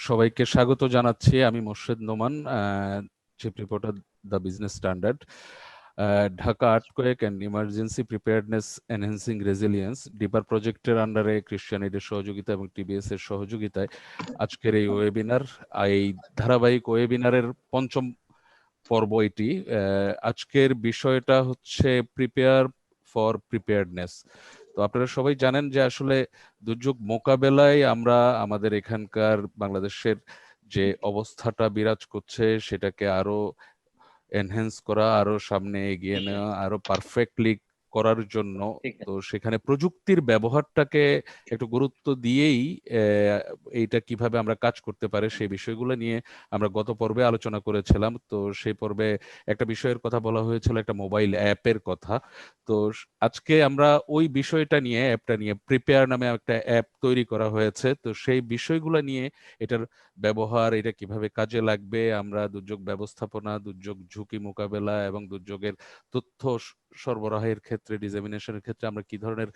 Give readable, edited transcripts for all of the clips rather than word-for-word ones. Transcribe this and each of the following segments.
সবাইকে স্বাগত জানাচ্ছি। আমি Morshed Noman, chief reporter the business standard. Dhaka earthquake and emergency preparedness enhancing resilience DEEPER প্রজেক্টের আন্ডারে ক্রিশ্চিয়ান এইডের সহযোগিতা এবং টিবিএস এর সহযোগিতায় আজকের এই ওয়েবিনার, এই ধারাবাহিক ওয়েবিনারের পঞ্চম পর্ব এটি। আজকের বিষয়টা হচ্ছে প্রিপেয়ার ফর প্রিপেয়ারনেস। তো আপনারা সবাই জানেন যে আসলে দুর্যোগ মোকাবেলায় আমরা আমাদের এখানকার বাংলাদেশের যে অবস্থাটা বিরাজ করছে সেটাকে আরো এনহ্যান্স করা, আরো সামনে এগিয়ে নেওয়া, আরো পারফেক্টলি করার জন্য তো সেখানে প্রযুক্তির ব্যবহারটাকে একটু গুরুত্ব দিয়েই এইটা কিভাবে আমরা কাজ করতে পারে সেই বিষয়গুলো নিয়ে আমরা গত পর্বে আলোচনা করেছিলাম। তো সেই পর্বে একটা বিষয়ের কথা বলা হয়েছিল, একটা মোবাইল অ্যাপের কথা। তো আজকে আমরা ওই বিষয়টা নিয়ে, অ্যাপটা নিয়ে, প্রিপেয়ার নামে একটা অ্যাপ তৈরি করা হয়েছে। তো সেই বিষয়গুলো নিয়ে, এটার ব্যবহার, এটা কিভাবে কাজে লাগবে, আমরা দুর্যোগ ব্যবস্থাপনা, দুর্যোগ ঝুঁকি মোকাবেলা এবং দুর্যোগের তথ্য সরবরাহের ক্ষেত্রে, ডিজামিনেশনের ক্ষেত্রে আমরা কি ধরনের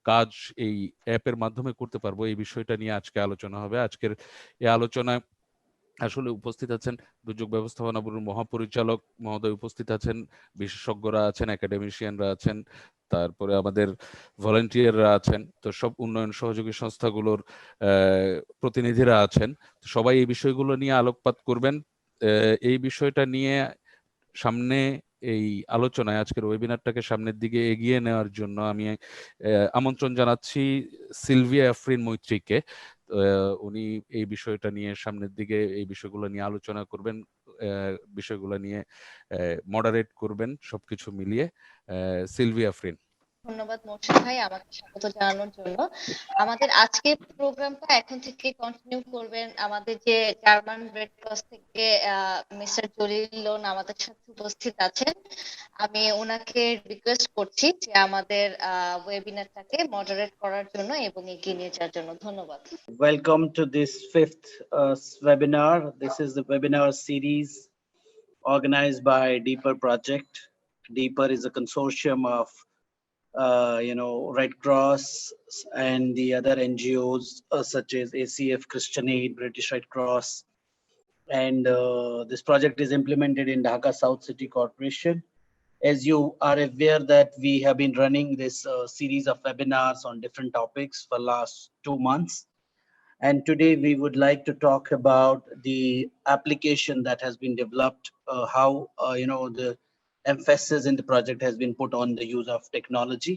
কাজ এই অ্যাপের মাধ্যমে করতে পারবো, এই বিষয়টা নিয়ে আজকে আলোচনা হবে। আজকের এই আলোচনায় আসলে উপস্থিত আছেন দুর্যোগ ব্যবস্থাপনা ব্যুরোর মহাপরিচালক মহোদয়, উপস্থিত আছেন বিশেষজ্ঞরা আছেন, একাডেমিশিয়ানরা আছেন, তারপরে আমাদের ভলান্টিয়াররা আছেন, তো সব উন্নয়ন সহযোগী সংস্থাগুলোর প্রতিনিধিরা আছেন। তো সবাই এই বিষয়গুলো নিয়ে আলোকপাত করবেন। এই বিষয়টা নিয়ে সামনে এই আলোচনায়, আজকের ওয়েবিনারটাকে সামনের দিকে এগিয়ে নেওয়ার জন্য আমি আমন্ত্রণ জানাচ্ছি সিলভিয়া আফরিন মৈত্রীকে। উনি এই বিষয়টা নিয়ে সামনের দিকে এই বিষয়গুলো নিয়ে আলোচনা করবেন, বিষয়গুলো নিয়ে মডারেট করবেন, সবকিছু মিলিয়ে। সিলভিয়া আফরিন। ধন্যবাদ মোর্শেদ ভাই আমাকে স্বাগত জানানোর জন্য। আমাদের আজকের প্রোগ্রামটা এখন থেকে কন্টিনিউ করবেন আমাদের যে জার্মান রেড ক্রস থেকে মিস্টার জলিল লোন আমাদের সাথে উপস্থিত আছেন। আমি ওনাকে রিকোয়েস্ট করছি যে আমাদের ওয়েবিনারটাকে মডারেট করার জন্য এবং এগিয়ে নিয়ে যাওয়ার জন্য। ধন্যবাদ। Welcome to this fifth webinar. This is the webinar series organized by DEEPER Project. DEEPER is a consortium of Red Cross and the other NGOs such as ACF, Christian Aid, British Red Cross. And this project is implemented in Dhaka South City Corporation. As you are aware that we have been running this series of webinars on different topics for last 2 months. And today we would like to talk about the application that has been developed, how the emphasis in the project has been put on the use of technology.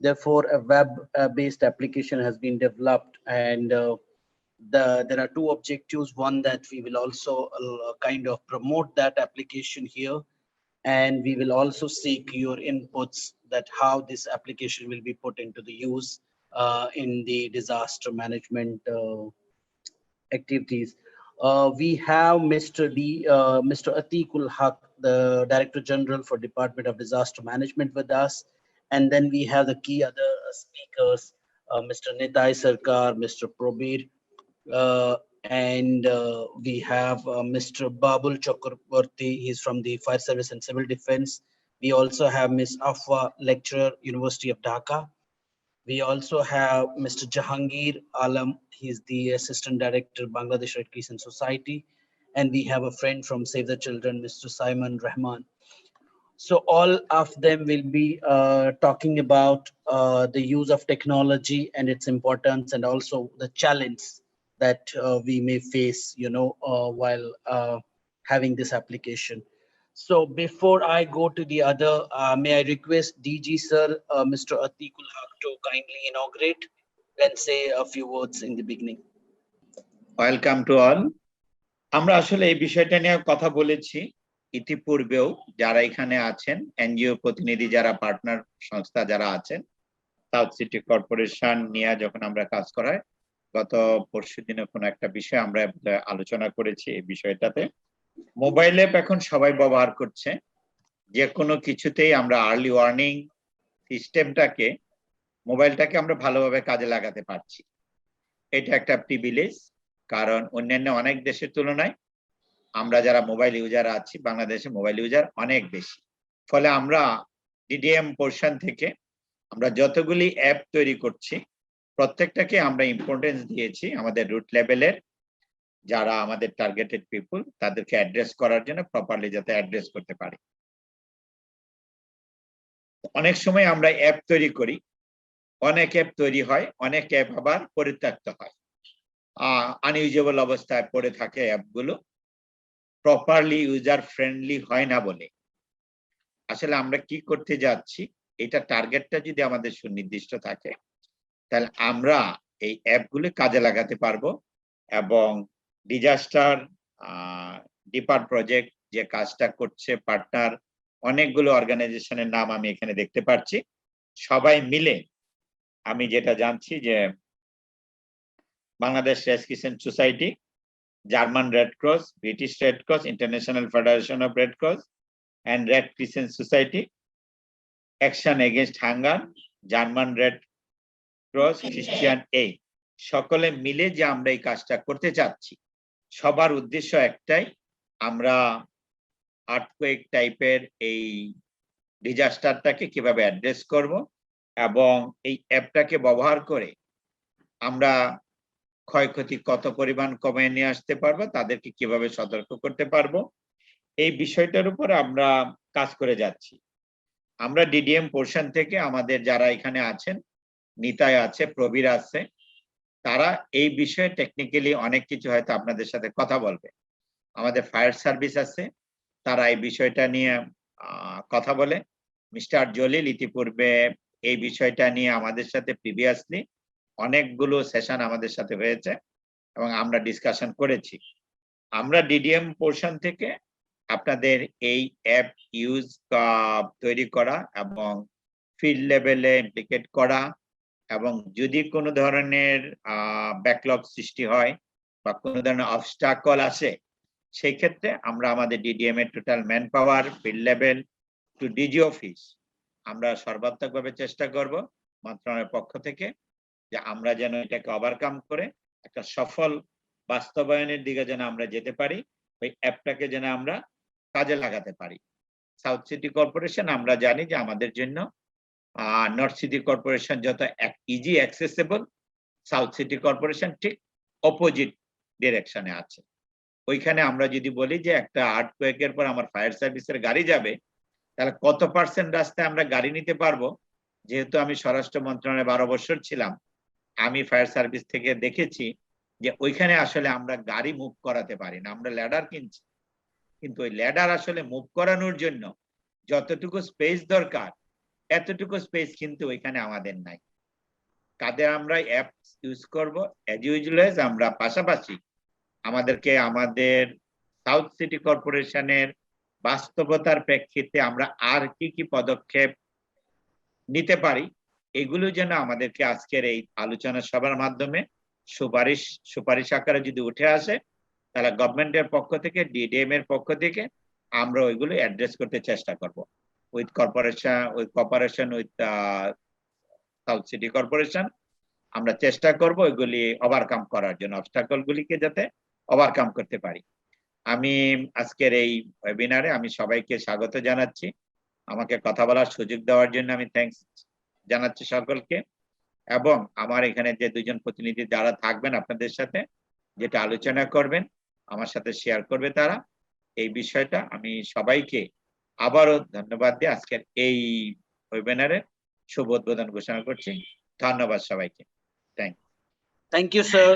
Therefore, a web-based application has been developed, and there are two objectives. One, that we will also kind of promote that application here, and we will also seek your inputs that how this application will be put into the use in the disaster management activities. We have Mr. Atiqul Haq, the Director General for Department of Disaster Management with us. And then we have the key other speakers, Mr. Nitai Sarkar, Mr. Probir, and we have Mr. Babul Chakraborty. He's from the Fire Service and Civil Defense. We also have Ms. Afwa, lecturer, University of Dhaka. We also have Mr. Jahangir Alam. He's the Assistant Director, Bangladesh Red Crescent Society. And we have a friend from Save the Children, Mr. Simon Rahman. So all of them will be talking about the use of technology and its importance, and also the challenge that we may face, while having this application. So before I go to the other, may I request DG sir, Mr. Atiqul Haq, to kindly inaugurate and say a few words in the beginning. Welcome to all. আমরা আসলে এই বিষয়টা নিয়ে কথা বলেছি ইতিপূর্বেও, যারা এখানে আছেন এনজিও প্রতিনিধি, যারা পার্টনার সংস্থা যারা আছেন, সাউথ সিটি কর্পোরেশন নিয়ে যখন আমরা কাজ করাই, গত পরশুদিনে কোনো একটা বিষয় আমরা আলোচনা করেছি। এই বিষয়টাতে মোবাইল অ্যাপ এখন সবাই ব্যবহার করছে। যে কোনো কিছুতেই আমরা আর্লি ওয়ার্নিং সিস্টেমটাকে, মোবাইলটাকে আমরা ভালোভাবে কাজে লাগাতে পারছি। এটা একটা প্রিভিলেজ, কারণ অন্যান্য অনেক দেশের তুলনায় আমরা যারা মোবাইল ইউজার আছি, বাংলাদেশে মোবাইল ইউজার অনেক বেশি। ফলে আমরা ডিডিএম পোর্শন থেকে আমরা যতগুলি অ্যাপ তৈরি করছি, প্রত্যেকটাকে আমরা ইম্পর্টেন্স দিয়েছি আমাদের রুট লেভেলের যারা আমাদের টার্গেটেড পিপল তাদেরকে অ্যাড্রেস করার জন্য প্রপারলি যাতে অ্যাড্রেস করতে পারি। অনেক সময় আমরা অ্যাপ তৈরি করি, অনেক অ্যাপ তৈরি হয়, অনেক অ্যাপ আবার পরিত্যক্ত হয়, আনইউজেবল অবস্থায় পড়ে থাকে অ্যাপগুলো, প্রপারলি ইউজার ফ্রেন্ডলি হয় না বলে। আসলে আমরা কি করতে যাচ্ছি, এটা টার্গেটটা যদি আমাদের সুনির্দিষ্ট থাকে তাহলে আমরা এই অ্যাপগুলো কাজে লাগাতে পারবো এবং ডিজাস্টার ডিপার প্রজেক্ট যে কাজটা করছে, পার্টনার অনেকগুলো অর্গানাইজেশনের নাম আমি এখানে দেখতে পাচ্ছি, সবাই মিলে আমি যেটা জানছি যে বাংলাদেশ রেস্কিউশন Society, German Red Cross, British Red Cross, International Federation of Red Cross and Red Crescent Society, Action Against Hunger, German Red Cross, Christian Aid, সকলে মিলে যে আমরা এই কাজটা করতে চাচ্ছি, সবার উদ্দেশ্য একটাই, আমরা আর্থকুয়েক টাইপের এই ডিজাস্টারটাকে কিভাবে অ্যাড্রেস করব এবং এই অ্যাপটাকে ব্যবহার করে আমরা ক্ষয়ক্ষতি কত পরিমাণ কমিয়ে নিয়ে আসতে পারবো, তাদেরকে কিভাবে সতর্ক করতে পারবো, এই বিষয়টার উপর আমরা কাজ করে যাচ্ছি। আমরা ডিডিএম পোর্শন থেকে আমাদের যারা এখানে আছেন, নিতাই আছে, প্রবীর আছে, তারা এই বিষয়ে টেকনিক্যালি অনেক কিছু হয়তো আপনাদের সাথে কথা বলবে। আমাদের ফায়ার সার্ভিস আছে, তারা এই বিষয়টা নিয়ে কথা বলে। মিস্টার জলিল ইতিপূর্বে এই বিষয়টা নিয়ে আমাদের সাথে প্রিভিয়াসলি অনেকগুলো সেশন আমাদের সাথে হয়েছে এবং আমরা ডিসকাশন করেছি। আমরা ডিডিএম পোর্শন থেকে আপনাদের এই অ্যাপ ইউজ তৈরি করা এবং ফিল্ড লেভেলে ইমপ্লিকেট করা এবং যদি কোনো ধরনের ব্যাকলগ সৃষ্টি হয় বা কোনো ধরনের অবস্টাকল আসে, সেই ক্ষেত্রে আমরা আমাদের ডিডিএম এর total manpower, field level to DG office আমরা সর্বাত্মকভাবে চেষ্টা করব মন্ত্রণালয়ের পক্ষ থেকে যে আমরা যেন এটাকে ওভারকাম করে একটা সফল বাস্তবায়নের দিকে যেন আমরা যেতে পারি, ওই অ্যাপটাকে যেন আমরা কাজে লাগাতে পারি। সাউথ সিটি কর্পোরেশন আমরা জানি যে আমাদের জন্য নর্থ সিটি কর্পোরেশন যত easy accessible, south city corporation ঠিক অপোজিট ডিরেকশনে আছে। ওইখানে আমরা যদি বলি যে একটা আর্থকুয়েকের পর আমার ফায়ার সার্ভিসের গাড়ি যাবে, তাহলে কত পার্সেন্ট রাস্তায় আমরা গাড়ি নিতে পারবো। যেহেতু আমি স্বরাষ্ট্র মন্ত্রণালয়ে 12 বছর ছিলাম, আমি ফায়ার সার্ভিস থেকে দেখেছি যে ওইখানে আসলে আমরা গাড়ি মুভ করাতে পারি না, আমরা ল্যাডার কিনছি, কিন্তু ওই ল্যাডার আসলে মুভ করানোর জন্য যতটুকু স্পেস দরকার এতটুকু স্পেস কিন্তু ওইখানে আমাদের নাই। কাদের আমরা অ্যাপ ইউজ করব, অ্যাজ ইউজুয়াল আমরা পাশাপাশি আমাদেরকে আমাদের সাউথ সিটি কর্পোরেশনের বাস্তবতার প্রেক্ষিতে আমরা আর কি কি পদক্ষেপ নিতে পারি, এগুলো যেন আমাদেরকে আজকের এই আলোচনা সভার মাধ্যমে সুপারিশ আকারে যদি উঠে আসে, তাহলে গভর্নমেন্টের পক্ষ থেকে, ডিডিএম এর পক্ষ থেকে আমরা ওইগুলো অ্যাড্রেস করতে চেষ্টা করব with cooperation with south city corporation. আমরা চেষ্টা করব ওইগুলি ওভারকাম করার জন্য, অবস্টাকল গুলিকে যাতে ওভারকাম করতে পারি। আমি আজকের এই ওয়েবিনারে আমি সবাইকে স্বাগত জানাচ্ছি, আমাকে কথা বলার সুযোগ দেওয়ার জন্য আমি থ্যাঙ্কস জানাচ্ছি সকলকে, এবং আমার এখানে যে দুজন প্রতিনিধি যারা থাকবেন আপনাদের সাথে যেটা আলোচনা করবেন আমার সাথে শেয়ার করবে তারা, এই বিষয়টা আমি সবাইকে আবারও ধন্যবাদ দিয়ে আজকের এই ওয়েবিনারে শুভ উদ্বোধন ঘোষণা করছি। ধন্যবাদ সবাইকে। Thank you, sir.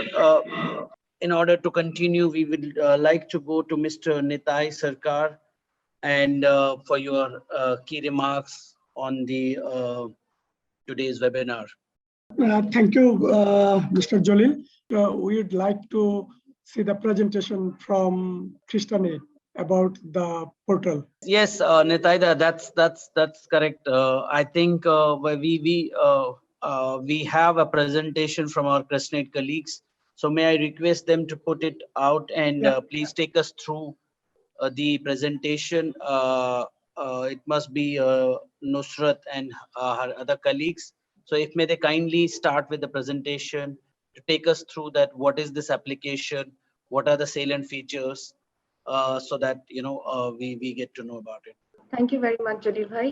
In order to continue, we would like to go to Mr. Nitai Sarkar and for your key remarks on the today's webinar. Thank you, Mr. Jolil. We would like to see the presentation from Christian Aid about the portal. Yes, Nitai, that's correct. I think we have a presentation from our Christian Aid colleagues. So may I request them to put it out and please take us through the presentation. It must be Nusrat and her other colleagues. So if may they kindly start with the presentation to take us through that, what is this application, what are the salient features, so that we get to know about it. Thank you very much, Jolil bhai.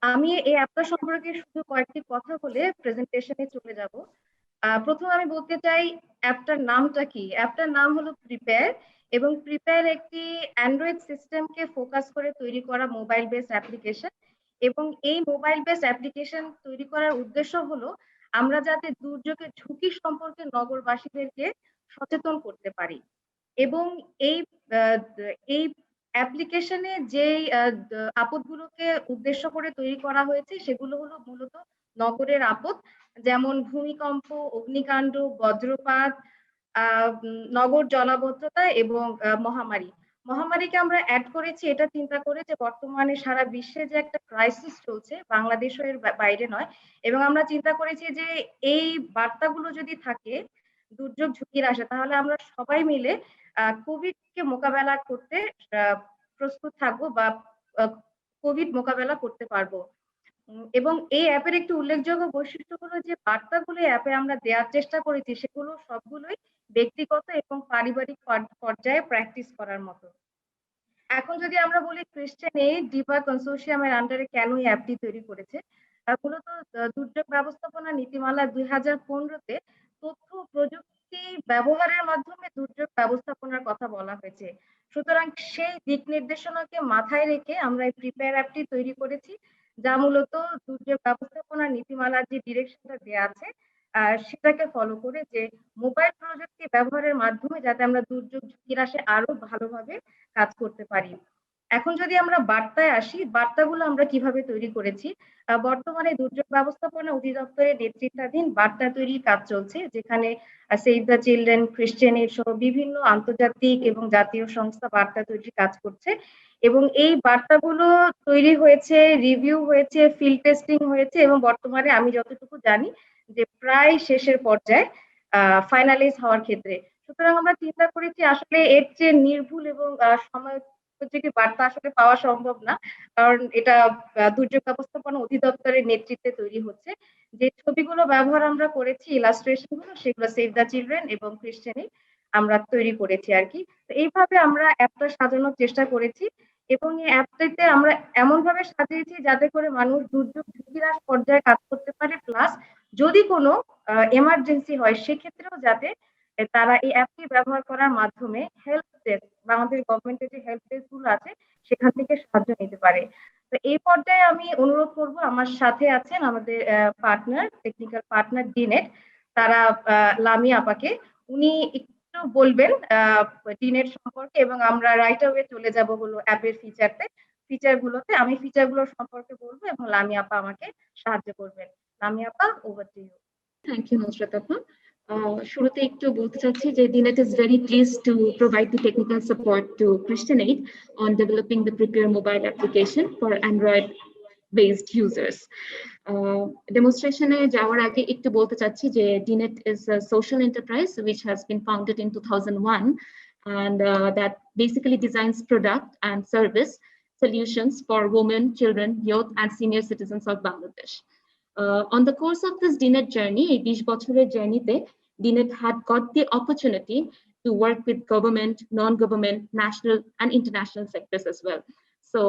আমি এই অ্যাপটা সম্পর্কে শুধু কয়েকটি কথা বলে প্রেজেন্টেশনে চলে যাব। প্রথমে আমি বলতে চাই অ্যাপটার নামটা কি। অ্যাপটার নাম হলো প্রিপেয়ার, এবং প্রিপেয়ার একটি অ্যান্ড্রয়েড সিস্টেমকে ফোকাস করে তৈরি করা মোবাইল বেস অ্যাপ্লিকেশন। এবং এই মোবাইল বেস অ্যাপ্লিকেশন তৈরি করার উদ্দেশ্য হলো আমরা যাতে দুর্যোগের ঝুঁকি সম্পর্কে নগরবাসীদেরকে সচেতন করতে পারি। এবং এই এই অ্যাপ্লিকেশনে যেই আপদগুলোকে উদ্দেশ্য করে তৈরি করা হয়েছে সেগুলো হলো মূলত নগরের আপদ, যেমন ভূমিকম্প, অগ্নিকাণ্ড, বজ্রপাত, নগর জলাবদ্ধতা এবং মহামারী। মহামারীকে আমরা অ্যাড করেছি এটা চিন্তা করে যে বর্তমানে সারা বিশ্বে যে একটা ক্রাইসিস চলছে, বাংলাদেশও এর বাইরে নয়, এবং আমরা চিন্তা করেছি যে এই বার্তাগুলো যদি থাকে, দুর্যোগ ঝুঁকির আসে, তাহলে আমরা সবাই মিলে কোভিড কে মোকাবেলা করতে প্রস্তুত থাকবো বা কোভিড মোকাবেলা করতে পারবো। এবং এই অ্যাপের একটি উল্লেখযোগ্য বৈশিষ্ট্য হলো যে বার্তাগুলো অ্যাপে আমরা দেওয়ার চেষ্টা করেছি সেগুলো সবগুলোই ব্যক্তিগত এবং পারিবারিক পর্যায়ে প্র্যাকটিস করার মতো। এখন যদি আমরা বলি ক্রিশ্চিয়ান এইড ডিপার কনসোর্টিয়ামের আন্ডারে কেন এই অ্যাপটি তৈরি করেছে, মূলত দুর্যোগ ব্যবস্থাপনা নীতিমালা 2015-তে তথ্য প্রযুক্তি ব্যবহারের মাধ্যমে দুর্যোগ ব্যবস্থাপনার কথা বলা হয়েছে। সুতরাং সেই দিক নির্দেশনাকে মাথায় রেখে আমরা এই প্রিপেয়ার অ্যাপটি তৈরি করেছি, যা মূলত দুর্যোগ ব্যবস্থাপনা নীতিমালার যে ডিরেকশনটা দেওয়া আছে সেটাকে ফলো করে, যে মোবাইল প্রযুক্তি ব্যবহারের মাধ্যমে যাতে আমরা দুর্যোগ ঝুঁকির আসে আরো ভালোভাবে কাজ করতে পারি। এখন যদি আমরা বার্তায় আসি, বার্তাগুলো আমরা কিভাবে তৈরি করেছি। বর্তমানে দুর্যোগ ব্যবস্থাপনা অধিদপ্তরের নেতৃত্বাধীন বার্তা তৈরির কাজ চলছে, যেখানে save the children, Christian aid সহ বিভিন্ন আন্তর্জাতিক এবং জাতীয় সংস্থা বার্তা তৈরির কাজ করছে। এবং এই বার্তাগুলো তৈরি হয়েছে, রিভিউ হয়েছে, ফিল্ড টেস্টিং হয়েছে, এবং বর্তমানে আমি যতটুকু জানি যে প্রায় শেষের পর্যায়ে ফাইনালাইজ হওয়ার ক্ষেত্রে। সুতরাং আমরা চিন্তা করেছি আসলে এর চেয়ে নির্ভুল এবং সময়োপযোগী বার্তা আসলে পাওয়া সম্ভব না, কারণ এটা দুর্যোগ ব্যবস্থাপনা অধিদপ্তরের নেতৃত্বে তৈরি হচ্ছে। যে ছবিগুলো ব্যবহার আমরা করেছি, ইলাস্ট্রেশন গুলো, সেগুলো সেভ দ্য চিলড্রেন এবং ক্রিশ্চিয়ান এইড আমরা তৈরি করেছি আর কি। তো এইভাবে আমরা অ্যাপটা সাজানোর চেষ্টা করেছি, এবং এই অ্যাপটাতে আমরা এমন ভাবে সাজিয়েছি যাতে করে মানুষ দুর্যোগ ঝুঁকির পর্যায়ে কাজ করতে পারে, প্লাস যদি কোনো এমার্জেন্সি হয় সেক্ষেত্রেও যাতে তারা এই অ্যাপটি ব্যবহার করার মাধ্যমে হেল্প ডেস্ক, আমাদের গভর্নমেন্টের যে হেল্প ডেস্ক গুলো আছে সেখান থেকে সাহায্য নিতে পারে। তো এই পর্যায়ে আমি অনুরোধ করব, আমার সাথে আছেন আমাদের পার্টনার, টেকনিক্যাল পার্টনার ডিনেট, তারা লামিয়া আপাকে, উনি একটু বলবেন ডিনেট সম্পর্কে, এবং আমরা রাইট অ্যাওয়ে চলে যাব হলো অ্যাপের ফিচারগুলোতে। আমি ফিচারগুলো সম্পর্কে বলবো এবং লামিয়া আপা আমাকে সাহায্য করবেন। লামিয়া আপা, over to you. Thank you Nusrat আপা। শুরুতে একটু বলতে চাচ্ছি যে DNET is very pleased to provide the technical support to Christian Aid on developing the Prepare mobile application for Android-based users. Demonstration-এ যাওয়ার আগে একটু বলতে চাচ্ছি যে DNET is a social enterprise which has been founded in 2001 and that basically designs product and service solutions for women, children, youth, and senior citizens of Bangladesh. On the course of this DNET journey, এই 20 বছরের জার্নিতে DNET had got the opportunity to work with government, non-government, national and international sectors as well. So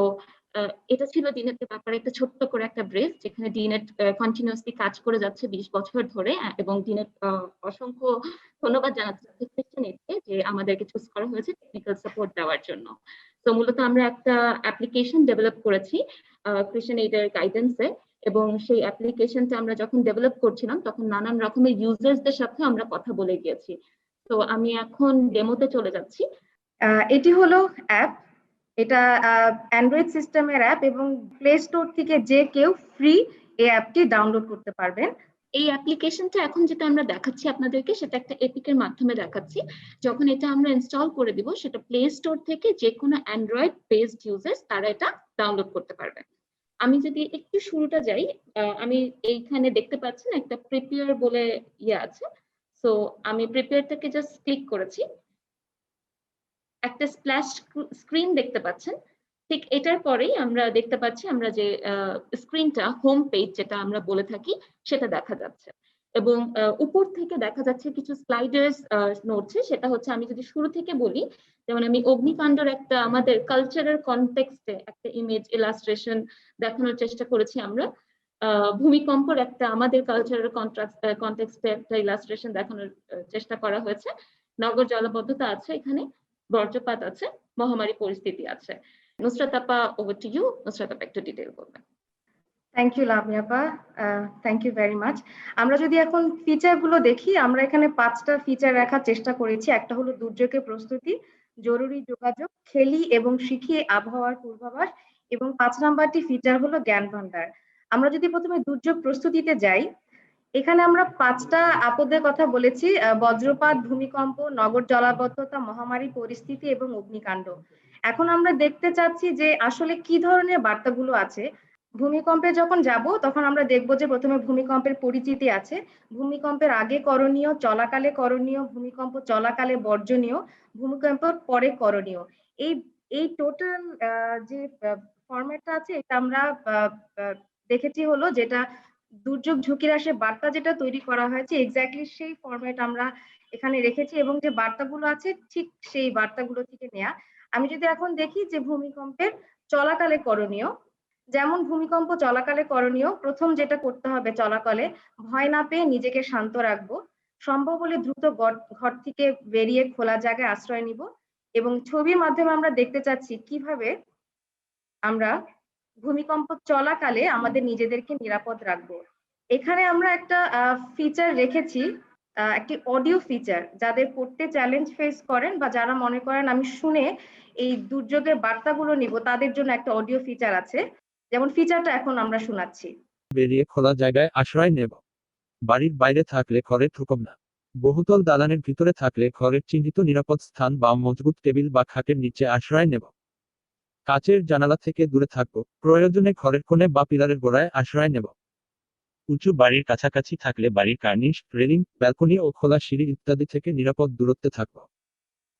এটা ছিল DNET এর ব্যাপারে একটা ছোট্ট করে একটা ব্রিফ, যেখানে DNET কন্টিনিউয়াসলি কাজ করে যাচ্ছে 20 বছর ধরে, এবং DNET অসংখ্য ধন্যবাদ জানাচ্ছি ক্রিশ্চিয়ান এইডকে যে আমাদেরকে চুজ করা হয়েছে টেকনিক্যাল সাপোর্ট দেওয়ার জন্য। তো মূলত আমরা একটা অ্যাপ্লিকেশন ডেভেলপ করেছি ক্রিশ্চিয়ান এইডের গাইডেন্সে, এবং সেই অ্যাপ্লিকেশনটা আমরা যখন ডেভেলপ করছিলাম তখন নানান রকমের ইউজার্সদের সাথে আমরা কথা বলে গিয়েছি। তো আমি এখন ডেমোতে চলে যাচ্ছি। এটি হলো অ্যাপ, এটা অ্যান্ড্রয়েড সিস্টেমের অ্যাপ, এবং প্লে স্টোর থেকে যে কেউ ফ্রি এই অ্যাপটি ডাউনলোড করতে পারবেন। এই অ্যাপ্লিকেশনটা এখন যেটা আমরা দেখাচ্ছি আপনাদেরকে, সেটা একটা এপিকের মাধ্যমে দেখাচ্ছি। যখন এটা আমরা ইনস্টল করে দিব, সেটা প্লে স্টোর থেকে যে কোনো অ্যান্ড্রয়েড বেসড ইউজার্স তারা এটা ডাউনলোড করতে পারবে। আমি যদি একটু শুরুটা যাই, আমি এইখানে দেখতে পাচ্ছেন একটা প্রিপেয়ার বলে ইয়ে আছে। সো আমি প্রিপেয়ারটাকে জাস্ট ক্লিক করেছি, একটা স্প্ল্যাশ স্ক্রিন দেখতে পাচ্ছেন। ঠিক এটার পরেই আমরা দেখতে পাচ্ছি আমরা যে স্ক্রিনটা, হোম পেজ যেটা আমরা বলে থাকি, সেটা দেখা যাচ্ছে, এবং উপর থেকে দেখা যাচ্ছে কিছু স্লাইডার্স নড়ছে। সেটা হচ্ছে, আমি যদি শুরু থেকে বলি, যেমন আমি অগ্নিকাণ্ডের একটা আমাদের কালচারাল কনটেক্সটে একটা ইমেজ ইলাস্ট্রেশন দেখানোর চেষ্টা করেছি আমরা। ভূমিকম্পর একটা আমাদের কালচারাল কনটেক্সটে একটা ইলাস্ট্রেশন দেখানোর চেষ্টা করা হয়েছে। নগর জলাবদ্ধতা আছে, এখানে বজ্রপাত আছে, মহামারী পরিস্থিতি আছে। নুসরাত আপা, ওভার টু ইউ। নুসরাত আপা একটু ডিটেইল করবেন। থ্যাংক ইউ লাভলি আপা, থ্যাংক ইউ ভেরি মাচ। আমরা যদি এখন ফিচার গুলো দেখি, আমরা এখানে 5টা ফিচার রাখার চেষ্টা করেছি। একটা হলো দুর্যোগের প্রস্তুতি, জরুরি যোগাযোগ, খেলি এবং শিখি আবহাওয়ার পূর্বাভাস, এবং 5 নাম্বারটি ফিচার হলো জ্ঞান ভান্ডার। আমরা যদি প্রথমে দুর্যোগ প্রস্তুতিতে যাই, এখানে আমরা 5টা আপদের কথা বলেছি, বজ্রপাত, ভূমিকম্প, নগর জলাবদ্ধতা, মহামারী পরিস্থিতি এবং অগ্নিকাণ্ড। এখন আমরা দেখতে চাচ্ছি যে আসলে কি ধরনের বার্তাগুলো আছে। ভূমিকম্পে যখন যাব তখন আমরা দেখব যে প্রথমে ভূমিকম্পের পরিচিতি আছে, ভূমিকম্পের আগে করণীয়, চলাকালে করণীয়, ভূমিকম্প চলাকালে বর্জনীয়, ভূমিকম্পের পরে করণীয়। এই টোটাল যে ফরম্যাটটা আছে এটা আমরা দেখেছি হলো যেটা দুর্যোগ ঝুঁকির আসে বার্তা যেটা তৈরি করা হয়েছে, এক্স্যাক্টলি সেই ফরম্যাট আমরা এখানে রেখেছি এবং যে বার্তাগুলো আছে ঠিক সেই বার্তাগুলো থেকে নেয়া। আমি যদি এখন দেখি যে ভূমিকম্পের চলাকালে করণীয়, যেমন ভূমিকম্প চলাকালে করণীয়, প্রথম যেটা করতে হবে চলাকালে, ভয় না পেয়ে নিজেকে শান্ত রাখবো, সম্ভব হলে দ্রুত ঘর থেকে বেরিয়ে খোলা জায়গায় আশ্রয় নিব, এবং ছবির মাধ্যমে আমরা দেখতে চাচ্ছি কিভাবে আমরা ভূমিকম্প চলাকালে আমাদের নিজেদেরকে নিরাপদ রাখবো। এখানে আমরা একটা ফিচার রেখেছি, একটি অডিও ফিচার, যাদের পড়তে চ্যালেঞ্জ ফেস করেন বা যারা মনে করেন আমি শুনে এই দুর্যোগের বার্তাগুলো নিব, তাদের জন্য একটা অডিও ফিচার আছে। যেমন ফিচারটা এখন আমরা শোনাচ্ছি। বেরিয়ে খোলা জায়গায় আশ্রয় নেব। বাড়ির বাইরে থাকলে ঘরে ঢুকব না। বহুতল দালানের ভিতরে থাকলে ঘরের চিহ্নিত নিরাপদ স্থান বা মজবুত টেবিল বা খাটের নিচে আশ্রয় নেব। কাচের জানালা থেকে দূরে থাকব, প্রয়োজনে ঘরের কোণে বা পিলারের গোড়ায় আশ্রয় নেব। উঁচু বাড়ির কাছাকাছি থাকলে বাড়ির কার্নিশ, রেলিং, ব্যালকনি ও খোলা সিঁড়ি ইত্যাদি থেকে নিরাপদ দূরত্বে থাকব।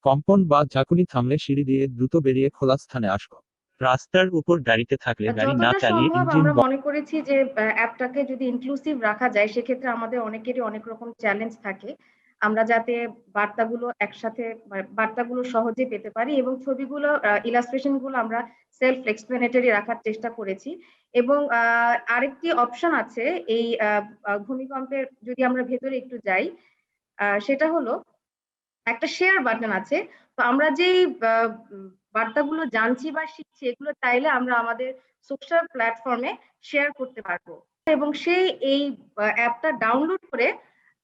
কম্পন বা ঝাঁকুনি থামলে সিঁড়ি দিয়ে দ্রুত বেরিয়ে খোলা স্থানে আসব। রাস্তার উপর গাড়িতে থাকলে গাড়ি না যতটা চালিয়ে সম্ভব ইঞ্জিন আমরা মনে করেছি যে অ্যাপটাকে যদি ইনক্লুসিভ রাখা যায়, সেক্ষেত্রে আমাদের অনেকেরই অনেক রকম চ্যালেঞ্জ থাকে, আমরা যাতে বার্তাগুলো একসাথে বার্তাগুলো সহজে পেতে পারি, এবং ছবিগুলো ইলাস্ট্রেশন গুলো আমরা সেলফ এক্সপ্লেনেটরি রাখার চেষ্টা করেছি। এবং আরেকটি অপশন আছে এই ভূমিকম্পের, যদি আমরা ভেতরে একটু যাই, সেটা হলো একটা শেয়ার বাটন আছে। তো আমরা যে বার্তাগুলো জানছি বা শিখছি, এগুলো চাইলে আমরা আমাদের সোশ্যাল প্ল্যাটফর্মে শেয়ার করতে পারবো, এবং সেই এই অ্যাপটা ডাউনলোড করে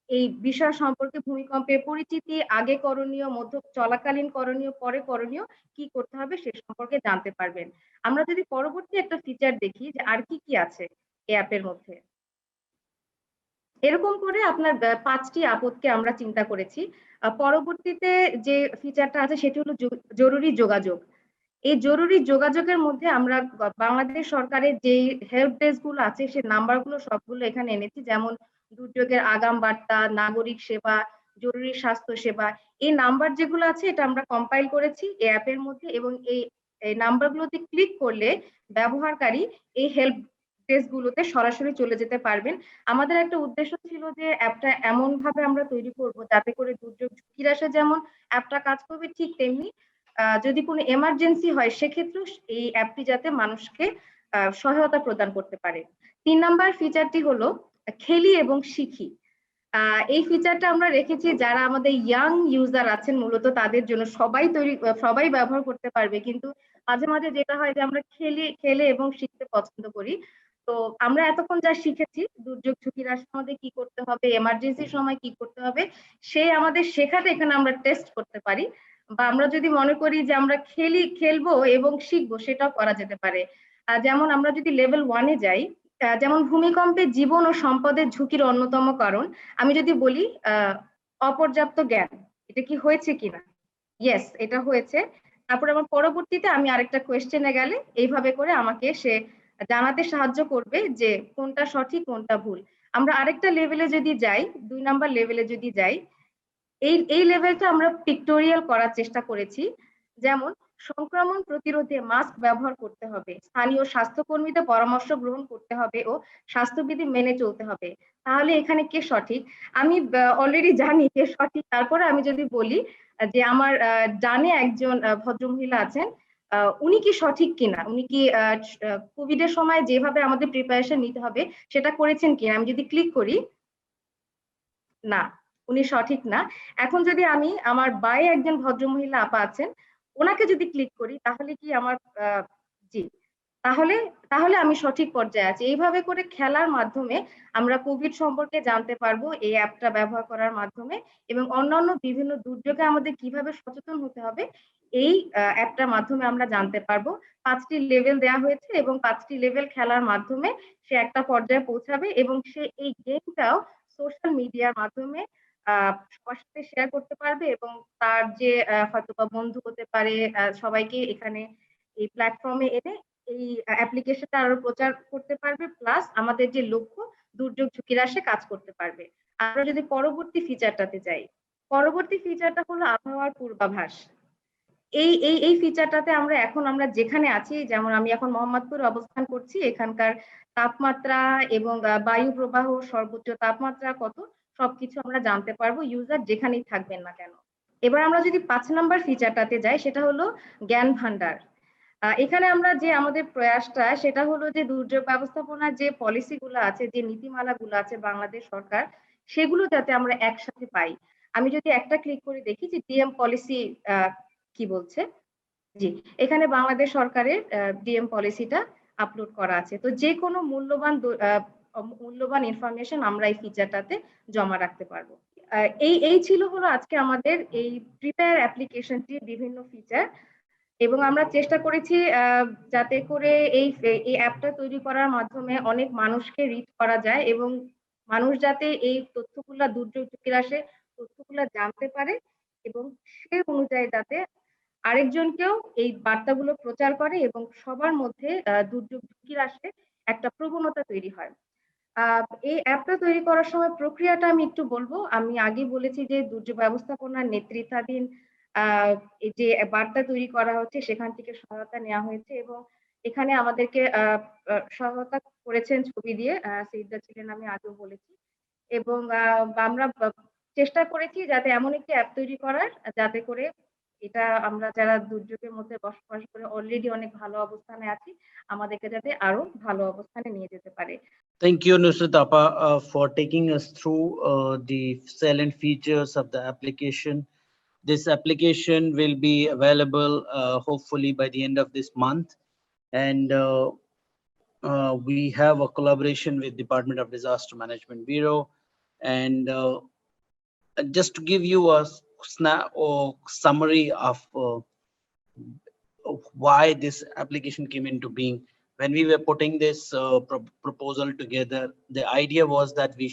এই বিষয় সম্পর্কে, ভূমিকম্পের পরিচিতি, আগে করণীয়, মধ্য চলাকালীন করণীয়, পরে করণীয়, কি করতে হবে সে সম্পর্কে জানতে পারবেন। আমরা যদি পরবর্তী একটা ফিচার দেখি যে আর কি কি আছে এই অ্যাপের মধ্যে, এরকম করে আপনার 5টি আপদকে আমরা চিন্তা করেছি। পরবর্তীতে যে ফিচারটা আছে সেটি হলো জরুরি যোগাযোগ। এই জরুরি যোগাযোগের মধ্যে আমরা বাংলাদেশ সরকারের যে হেল্প ডেস্ক গুলো আছে সে নাম্বারগুলো সবগুলো এখানে এনেছি, যেমন দুর্যোগের আগাম বার্তা, নাগরিক সেবা, জরুরি স্বাস্থ্য সেবা। এই নাম্বার যেগুলো আছে এটা আমরা কম্পাইল করেছি এই অ্যাপের মধ্যে, এবং এই নাম্বারগুলোতে ক্লিক করলে ব্যবহারকারী এই হেল্প ডেস্ক গুলোতে সরাসরি চলে যেতে পারবেন। আমাদের একটা উদ্দেশ্য ছিল যে অ্যাপটা এমন ভাবে আমরা তৈরি করব যাতে করে দুর্যোগ ঝুঁকির আসে যেমন অ্যাপটা কাজ করবে, ঠিক তেমনি যদি কোনো এমার্জেন্সি হয় সেক্ষেত্রেও এই অ্যাপটি যাতে মানুষকে সহায়তা প্রদান করতে পারে। 3 নাম্বার ফিচারটি হলো খেলি এবং শিখি। এই ফিচারটা আমরা রেখেছি যারা আমাদের ইয়াং ইউজার আছেন মূলত তাদের জন্য, সবাই ব্যবহার করতে পারবে, কিন্তু মাঝে মাঝে যেটা হয় যে আমরা খেলে এবং শিখতে পছন্দ করি। তো আমরা এতক্ষণ যা শিখেছি দুর্যোগ ঝুঁকির আমাদের কি করতে হবে, এমার্জেন্সির সময় কি করতে হবে, সেই আমাদের শেখাটা এখানে আমরা টেস্ট করতে পারি, বা আমরা যদি মনে করি যে আমরা খেলবো এবং শিখবো সেটাও করা যেতে পারে। যেমন আমরা যদি লেভেল 1-এ যাই, যেমন ভূমিকম্পে জীবন ও সম্পদের ঝুঁকির অন্যতম কারণ, আমি যদি বলি অপর্যাপ্ত জ্ঞান, এটা কি হয়েছে কিনা, ইয়েস এটা হয়েছে। তারপরে আমার পরবর্তীতে আমি আরেকটা কোয়েশ্চেনে গেলে এইভাবে করে আমাকে সে জানাতে সাহায্য করবে যে কোনটা সঠিক কোনটা ভুল। আমরা আরেকটা লেভেলে যদি যাই, 2 নাম্বার লেভেলে যদি যাই, এই লেভেলটা আমরা পিক্টোরিয়াল করার চেষ্টা করেছি। যেমন সংক্রমণ প্রতিরোধে মাস্ক ব্যবহার করতে হবে, স্থানীয় স্বাস্থ্যকর্মীদের পরামর্শ গ্রহণ করতে হবে ও স্বাস্থ্যবিধি মেনে চলতে হবে। তাহলে এখানে কে সঠিক? আমি অলরেডি জানি কে সঠিক, তারপরে আমি যদি বলি যে আমার ডানে একজন ভদ্রমহিলা আছেন, উনি কি সঠিক কিনা, উনি কি কোভিড এর সময় যেভাবে আমাদের প্রিপারেশন নিতে হবে সেটা করেছেন কিনা। আমি যদি ক্লিক করি, না, উনি সঠিক না। এখন যদি আমি আমার বাই একজন ভদ্রমহিলা আপা আছেন, ওনাকে যদি ক্লিক করি তাহলে কি আমার জি, তাহলে তাহলে আমি সঠিক পর্যায়ে আছি। এইভাবে করে খেলার মাধ্যমে আমরা কোভিড সম্পর্কে জানতে পারবো এই অ্যাপটা ব্যবহার করার মাধ্যমে, এবং অন্যান্য বিভিন্ন দুর্যোগে আমাদের কিভাবে সচেতন হতে হবে এই অ্যাপটার মাধ্যমে আমরা জানতে পারবো। 5টি লেভেল দেওয়া হয়েছে এবং 5টি লেভেল খেলার মাধ্যমে সে একটা পর্যায়ে পৌঁছাবে, এবং সে এই গেমটাও সোশ্যাল মিডিয়ার মাধ্যমে সবার সাথে শেয়ার করতে পারবে, এবং তার যে হয়তোবা বন্ধু হতে পারে সবাইকে এখানে এই প্ল্যাটফর্মে এনে এই অ্যাপ্লিকেশনটা আরো প্রচার করতে পারবে, প্লাস আমাদের যে লক্ষ্য দুর্যোগ ঝুঁকি হ্রাসে কাজ করতে পারবে। আমরা যদি পরবর্তী ফিচারটাতে যাই, পরবর্তী ফিচারটা হলো আবহাওয়ার পূর্বাভাস। এই ফিচারটাতে আমরা যেখানে আছি, যেমন আমি এখন মোহাম্মদপুরে অবস্থান করছি, এখানকার তাপমাত্রা এবং বায়ু প্রবাহ, সর্বোচ্চ তাপমাত্রা কত, সবকিছু আমরা জানতে পারবো ইউজার যেখানেই থাকবেন না কেন। এবার আমরা যদি 5 নাম্বার ফিচারটাতে যাই, সেটা হলো জ্ঞান ভান্ডার। এখানে আমরা যে আমাদের প্রয়াসটা সেটা হলো যে দুর্যোগ ব্যবস্থাপনার যে পলিসিগুলো আছে, যে নীতিমালাগুলো আছে বাংলাদেশ সরকার, সেগুলো যাতে আমরা একসাথে পাই। আমি যদি একটা ক্লিক করে দেখি যে ডিএম পলিসি কি বলছে, জি, এখানে বাংলাদেশ সরকারের ডিএম পলিসিটা আপলোড করা আছে। তো যে কোনো মূল্যবান ইনফরমেশন আমরা এই ফিচারটাতে জমা রাখতে পারবো। এই ছিল হলো আজকে আমাদের এই প্রিপেয়ার অ্যাপ্লিকেশনটির বিভিন্ন ফিচার, এবং আমরা চেষ্টা করেছি যাতে করে এই অ্যাপটা তৈরি করার মাধ্যমে অনেক মানুষকে রিচ করা যায়, এবং মানুষ যাতে এই তথ্যগুলা, দুর্যোগ ঝুঁকি হ্রাসে তথ্যগুলা জানতে পারে, এবং সে অনুযায়ী যাতে আরেকজনকেও এই বার্তাগুলো প্রচার করে, এবং সবার মধ্যে দুর্যোগ ঝুঁকি হ্রাসে একটা প্রবণতা তৈরি হয়। এই অ্যাপটা তৈরি করার সময় প্রক্রিয়াটা আমি একটু বলবো। আমি আগে বলেছি যে দুর্যোগ ব্যবস্থাপনার নেতৃত্বাধীন এই যে বার্তা তৈরি করা হচ্ছে সেখান থেকে সহায়তা নেওয়া হয়েছে, এবং এখানে আমাদেরকে সহায়তা করেছেন ছবি দিয়ে সেইদা ছিলেন, আমি আগেও বলেছি। এবং আমরা চেষ্টা করেছি যাতে এমন একটি অ্যাপ তৈরি করার যাতে করে এটা আমরা যারা দুর্যোগের মধ্যে বসবাস করে অলরেডি অনেক ভালো অবস্থানে আছি, আমাদেরকে যাতে আরো ভালো অবস্থানে নিয়ে যেতে পারে। Thank you, Nusrat Appa, for taking us through the salient features of the application. This application will be available hopefully by the end of this month, and we have a collaboration with Department of Disaster Management Bureau. And just to give you a summary of why this application came into being. When we were putting this proposal together, the idea was that we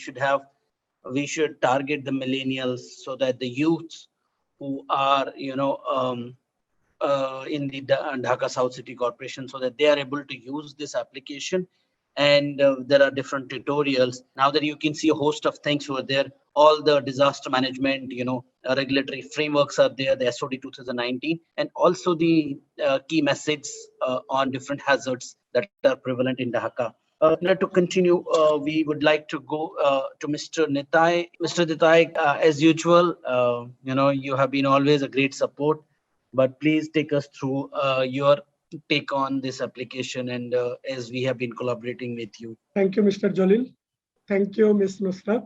should target the millennials, so that the youths who are, in the Dhaka South City Corporation, so that they are able to use this application. And there are different tutorials. Now that you can see a host of things over there, all the disaster management, regulatory frameworks are there, the SOD 2019, and also the key message on different hazards that are prevalent in Dhaka. To continue, we would like to go to Mr. Nitai. Mr. Nitai, as usual, you have been always a great support, but please take us through your take on this application, and as we have been collaborating with you. Thank you, Mr. Jalil. Thank you, Ms. Nusrat.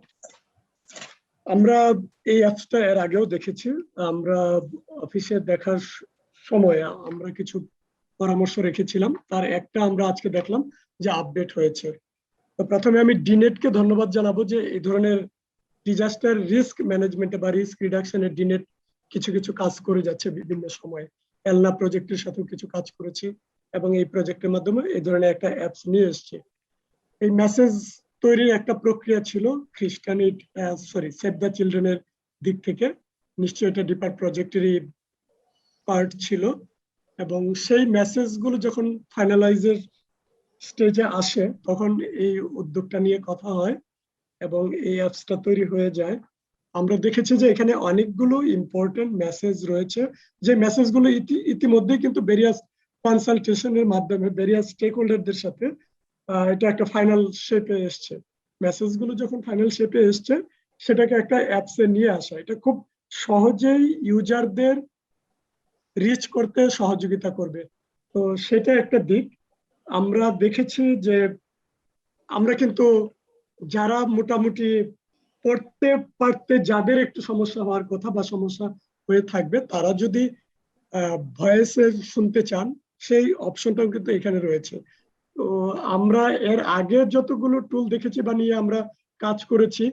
আমরা এই অ্যাপসটা এর আগেও দেখেছি। আমরা অফিসে দেখার সময় আমরা কিছু পরামর্শ রেখেছিলাম, তার একটা আমরা আজকে দেখলাম যে আপডেট হয়েছে। তো প্রথমে আমি ডিনেটকে ধন্যবাদ জানাবো যে এই ধরনের ডিজাস্টার রিস্ক ম্যানেজমেন্টে বা রিস্ক রিডাকশনে ডিনেট কিছু কিছু কাজ করে যাচ্ছে বিভিন্ন সময়। এলনা প্রজেক্টের সাথেও কিছু কাজ করেছি, এবং এই প্রজেক্টের মাধ্যমে এই ধরনের একটা অ্যাপস নিয়ে এসেছে। এই মেসেজ তৈরির একটা প্রক্রিয়া ছিল সেভ দ্য চিলড্রেনের দিক থেকে, নিশ্চয়ই এটা ডিপার্ট প্রজেক্টেরই পার্ট ছিল, এবং সেই মেসেজগুলো যখন ফাইনালাইজের স্টেজে আসে তখন এই উদ্যোগটা নিয়ে কথা হয় এবং এই অ্যাপসটা তৈরি হয়ে যায়। আমরা দেখেছি যে এখানে অনেকগুলো ইম্পর্টেন্ট মেসেজ রয়েছে, যে মেসেজগুলো ইতিমধ্যে কিন্তু ভেরিয়াস কনসালটেশনের মাধ্যমে ভেরিয়াস স্টেক হোল্ডারদের সাথে এটা একটা ফাইনাল শেপে এসছে। মেসেজগুলো যখন ফাইনাল শেপে এসছে সেটাকে একটা অ্যাপসে নিয়ে আসা, এটা খুব সহজেই ইউজারদের রিচ করতে সহযোগিতা করবে। তো সেটা একটা দিক। আমরা দেখেছি যে আমরা কিন্তু যারা মোটামুটি পড়তে পারতে যাদের একটু সমস্যা হওয়ার কথা বা সমস্যা হয়ে থাকবে, তারা যদি ভয়েসে শুনতে চান, সেই অপশনটাও কিন্তু এখানে রয়েছে। তো আমরা এর আগে যতগুলো টুল দেখেছি বা নিয়ে আমরা কাজ করেছি,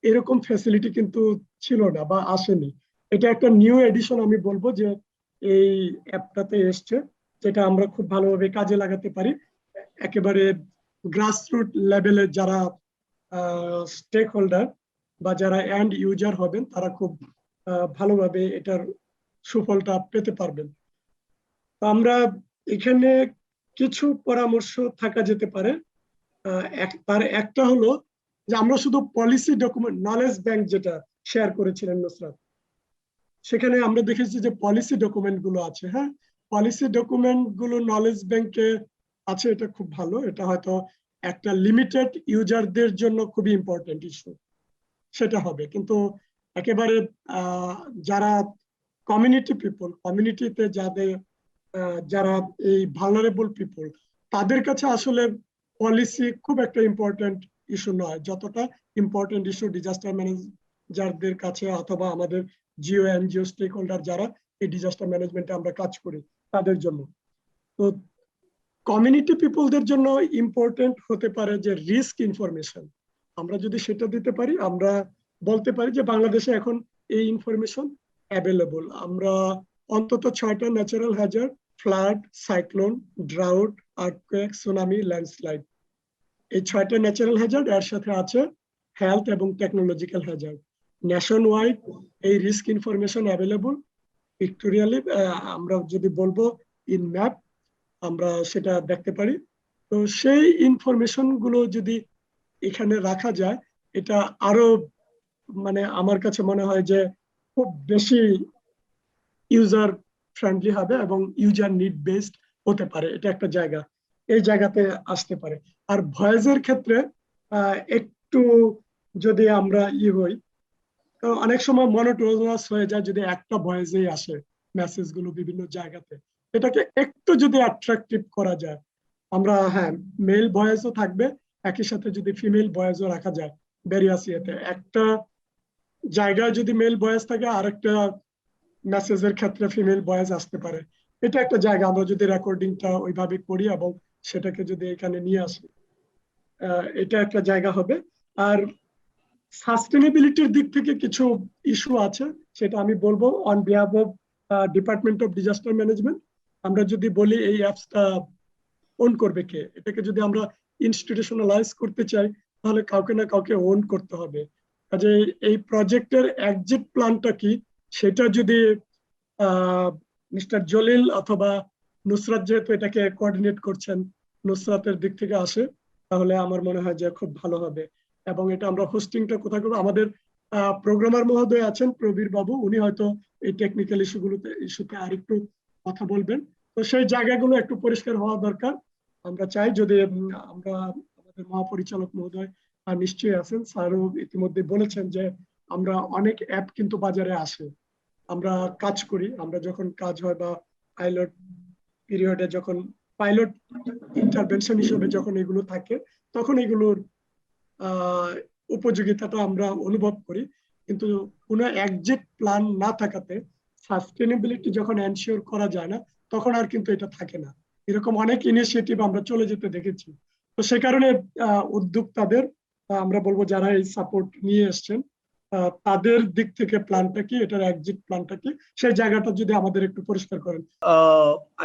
এরকম ফ্যাসিলিটি কিন্তু ছিল না বা আসেনি। এটা একটা নিউ এডিশন আমি বলবো যে এই অ্যাপটাতে এসছে, যেটা আমরা খুব ভালোভাবে কাজে লাগাতে পারি। একেবারে গ্রাসরুট লেভেলে যারা স্টেক হোল্ডার বা যারা এন্ড ইউজার হবেন, তারা খুব ভালোভাবে এটার সুফলটা পেতে পারবেন। তো আমরা এখানে কিছু পরামর্শ থাকা যেতে পারে। তার একটা হলো যে আমরা শুধু পলিসি ডকুমেন্ট, নলেজ ব্যাংক যেটা শেয়ার করেছিলেন নুসরাত, সেখানে আমরা দেখেছি যে পলিসি ডকুমেন্ট গুলো আছে। হ্যাঁ, পলিসি ডকুমেন্ট গুলো নলেজ ব্যাংকে আছে, এটা খুব ভালো। এটা হয়তো একটা লিমিটেড ইউজারদের জন্য খুবই ইম্পর্টেন্ট ইস্যু, সেটা হবে। কিন্তু একেবারে যারা কমিউনিটি পিপল, কমিউনিটিতে যাদের যারা এই ভালনারেবল পিপল, তাদের কাছে আসলে পলিসি খুব একটা ইম্পর্টেন্ট ইস্যু নয়, যতটা ইম্পর্টেন্ট ইস্যু ডিজাস্টার ম্যানেজারদের কাছে অথবা আমাদের জিও এনজিও স্টেক হোল্ডার যারা এই ডিজাস্টার ম্যানেজমেন্টে আমরা কাজ করি, তাদের জন্য। তো কমিউনিটি পিপলদের জন্য ইম্পর্টেন্ট হতে পারে যে রিস্ক ইনফরমেশন। আমরা যদি সেটা দিতে পারি, আমরা বলতে পারি যে বাংলাদেশে এখন এই ইনফরমেশন অ্যাভেলেবল। আমরা অন্তত 6টা natural hazard, flood, cyclone, drought, earthquake, tsunami, landslide, এই 6টা ন্যাচারাল হ্যাজার্ড, এর সাথে আছে হেলথ এবং টেকনোলজিক্যাল হ্যাজার্ড। ন্যাশন ওয়াইড এই রিস্ক ইনফরমেশন অ্যাভেলেবল। পিক্টোরিয়ালি আমরা যদি বলবো ইন ম্যাপ, আমরা সেটা দেখতে পারি। তো সেই ইনফরমেশন গুলো যদি এখানে রাখা যায়, এটা আরো মানে আমার কাছে মনে হয় যে খুব বেশি ইউজার ফ্রেন্ডলি হবে এবং ইউজার নিড বেসড হতে পারে। এটা একটা জায়গা, এই জায়গাতে আসতে পারে। আর ভয়েসের ক্ষেত্রে একটু যদি আমরা হই, তো অনেক সময় মনোটোনাস হয়ে যায় যদি একটা ভয়েসেই আসে মেসেজ গুলো বিভিন্ন জায়গাতে। এটাকে একটু যদি অ্যাট্রাকটিভ করা যায়, আমরা হ্যাঁ মেল ভয়েসও থাকবে, একই সাথে যদি ফিমেল ভয়েসও রাখা যায়। ভেরিয়াসিয়াতে একটা জায়গায় যদি মেল ভয়েস থাকে, আরেকটা মেসেজের ক্ষেত্রে ফিমেল ভয়েস আসতে পারে। এটা একটা জায়গা, আমরা যদি রেকর্ডিংটা ওইভাবে করি এবং সেটাকে যদি এখানে নিয়ে আসি, এটা একটা জায়গা হবে। আর সাস্টেনেবিলিটির দিক থেকে কিছু ইস্যু আছে, সেটা আমি বলবো on behalf of department of disaster management. আমরা যদি বলি এই অ্যাপসটা ওন করবে কে, এটাকে যদি আমরা ইনস্টিটিউশনালাইজ করতে চাই, তাহলে কাউকে না কাউকে ওন করতে হবে। কাজে এই প্রজেক্টের এক্সিট প্ল্যানটা কি, সেটা যদি মিস্টার জলিল অথবা নুসরাত, যেহেতু এটাকে কোঅর্ডিনেট করছেন, নুসরাতের দিক থেকে আসে, তাহলে আমার মনে হয় যে খুব ভালো হবে। এবং এটা আমরা হোস্টিংটা কোথায় করবো, আমাদের প্রোগ্রামার মহোদয় আছেন প্রবীর বাবু, উনি হয়তো এই টেকনিক্যাল ইস্যুতে আরেকটু কথা বলবেন। তো সেই জায়গাগুলো একটু পরিষ্কার হওয়া দরকার। আমরা চাই যদি আমরা, আমাদের মহাপরিচালক মহোদয় নিশ্চয়ই আছেন, স্যারও ইতিমধ্যে বলেছেন যে আমরা অনেক অ্যাপ কিন্তু বাজারে আসে, আমরা কাজ করি, আমরা যখন কাজ হয় বা পাইলট পিরিয়ডে, যখন পাইলট ইন্টারভেনশন হিসেবে যখন এগুলো থাকে, তখন এগুলোর উপযোগিতাটা আমরা অনুভব করি। কিন্তু কোনো এক্সিট প্ল্যান না থাকাতে, সাস্টেনেবিলিটি যখন এনশিওর করা যায় না, তখন আর কিন্তু এটা থাকে না। এরকম অনেক ইনিশিয়েটিভ আমরা চলে যেতে দেখেছি। তো সে কারণে উদ্যোক্তাদের আমরা বলবো, যারা এই সাপোর্ট নিয়ে এসছেন, তাদের দিক থেকে প্ল্যানটা কি, এটার এক্সিট প্ল্যানটা কি, সেই জায়গাটা যদি আমাদের একটু পরিষ্কার করেন।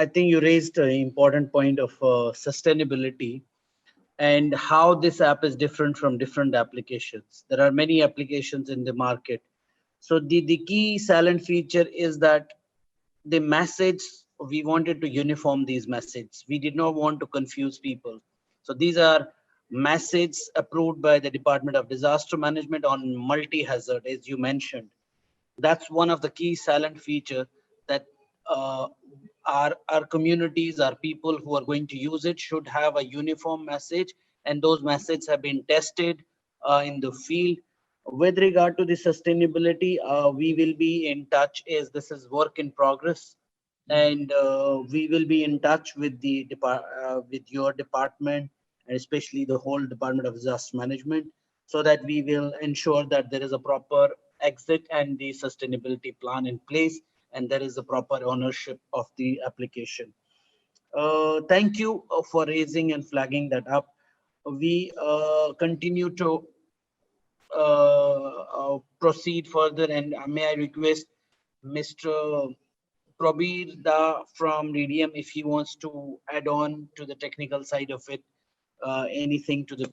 I think you raised an important point of sustainability and how this app is different from different applications. There are many applications in the market. So the key salient feature is that the message, we wanted to uniform these messages. We did not want to confuse people. So these are messages approved by the Department of Disaster Management on multi-hazard, as you mentioned. That's one of the key salient feature that our communities, our people who are going to use it should have a uniform message, and those messages have been tested in the field. With regard to the sustainability, we will be in touch, as this is work in progress. and we will be in touch with the with your department, and especially the whole Department of Disaster Management, so that we will ensure that there is a proper exit and the sustainability plan in place, and there is a proper ownership of the application. Thank you for raising and flagging that up. We continue to proceed further, and may I request Mr. Prabir Da from Radium if he wants to add on to the technical side of it, anything to the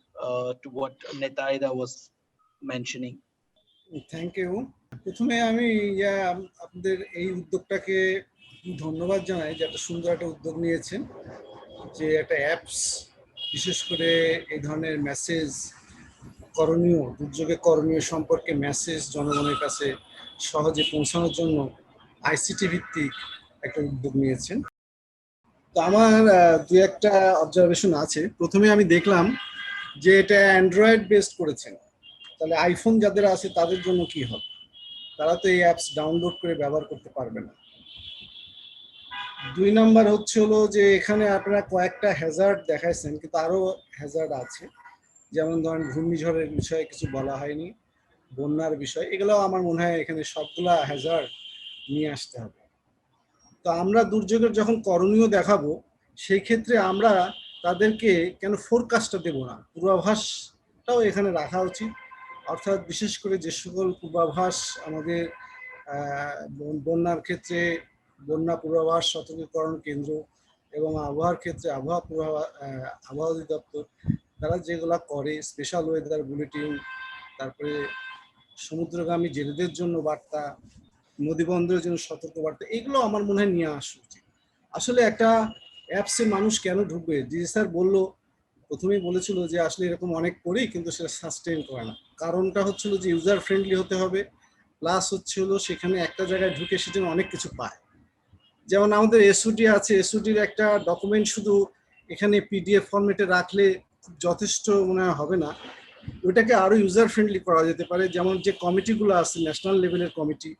to what Netaida was mentioning. Thank you. প্রথমে আমি আপনাদের এই উদ্যোগটাকে ধন্যবাদ জানাই যে একটা সুন্দর একটা উদ্যোগ নিয়েছেন, যে একটা অ্যাপস বিশেষ করে এই ধরনের মেসেজ করণীয়, দুর্যোগে করণীয় সম্পর্কে মেসেজ জনগণের কাছে সহজে পৌঁছানোর জন্য আইসিটি ভিত্তিক একটা উদ্যোগ নিয়েছেন। তো আমার দু একটা অবজারভেশন আছে। প্রথমে আমি দেখলাম যে এটা অ্যান্ড্রয়েড বেসড করেছেন, তাহলে আইফোন যাদের আছে তাদের জন্য কি হবে? তারা তো এই অ্যাপস ডাউনলোড করে ব্যবহার করতে পারবে না। দুই নাম্বার হচ্ছে হলো যে এখানে আপনারা কয়েকটা হ্যাজার্ড দেখাইছেন, কিন্তু আরো হ্যাজার্ড আছে, যেমন ধরেন ঘূর্ণিঝড়ের বিষয়ে কিছু বলা হয়নি, বন্যার বিষয়, এগুলো আমার মনে হয় এখানে সবগুলা হ্যাজার্ড নিয়ে আসতে হবে। তো আমরা দুর্যোগের যখন করণীয় দেখাবো, সেই ক্ষেত্রে আমরা তাদেরকে কেন ফোরকাস্টটা দেব না, পূর্বাভাসটাও এখানে রাখা উচিত। অর্থাৎ বিশেষ করে যে সকল পূর্বাভাস আমাদের বন্যার ক্ষেত্রে বন্যা পূর্বাভাস সতর্কীকরণ কেন্দ্র এবং আবহাওয়ার ক্ষেত্রে আবহাওয়া অধিদপ্তর তারা যেগুলা করে, স্পেশাল ওয়েদার বুলেটিন, তারপরে সমুদ্রগামী জেলেদের জন্য বার্তা, নদীবন্দরের জন্য সতর্ক বার্তা, এগুলো আমার মনে হয় নিয়ে আসা উচিত। আসলে একটা অ্যাপসে মানুষ কেন ঢুকবে? ডিজি স্যার বললো, প্রথমেই বলেছিল যে আসলে এরকম অনেক করেই কিন্তু সেটা সাস্টেইন করে না। কারণটা হচ্ছিল যে ইউজার ফ্রেন্ডলি হতে হবে, প্লাস হচ্ছে হলো সেখানে একটা জায়গায় ঢুকে সে যেন অনেক কিছু পায়। যেমন আমাদের এসওডি আছে, এসওডির একটা ডকুমেন্ট শুধু এখানে পিডিএফ ফরম্যাটে রাখলে যথেষ্ট মনে হবে না, ওইটাকে আরো ইউজার ফ্রেন্ডলি করা যেতে পারে। যেমন যে কমিটিগুলো আছে, ন্যাশনাল লেভেলের কমিটি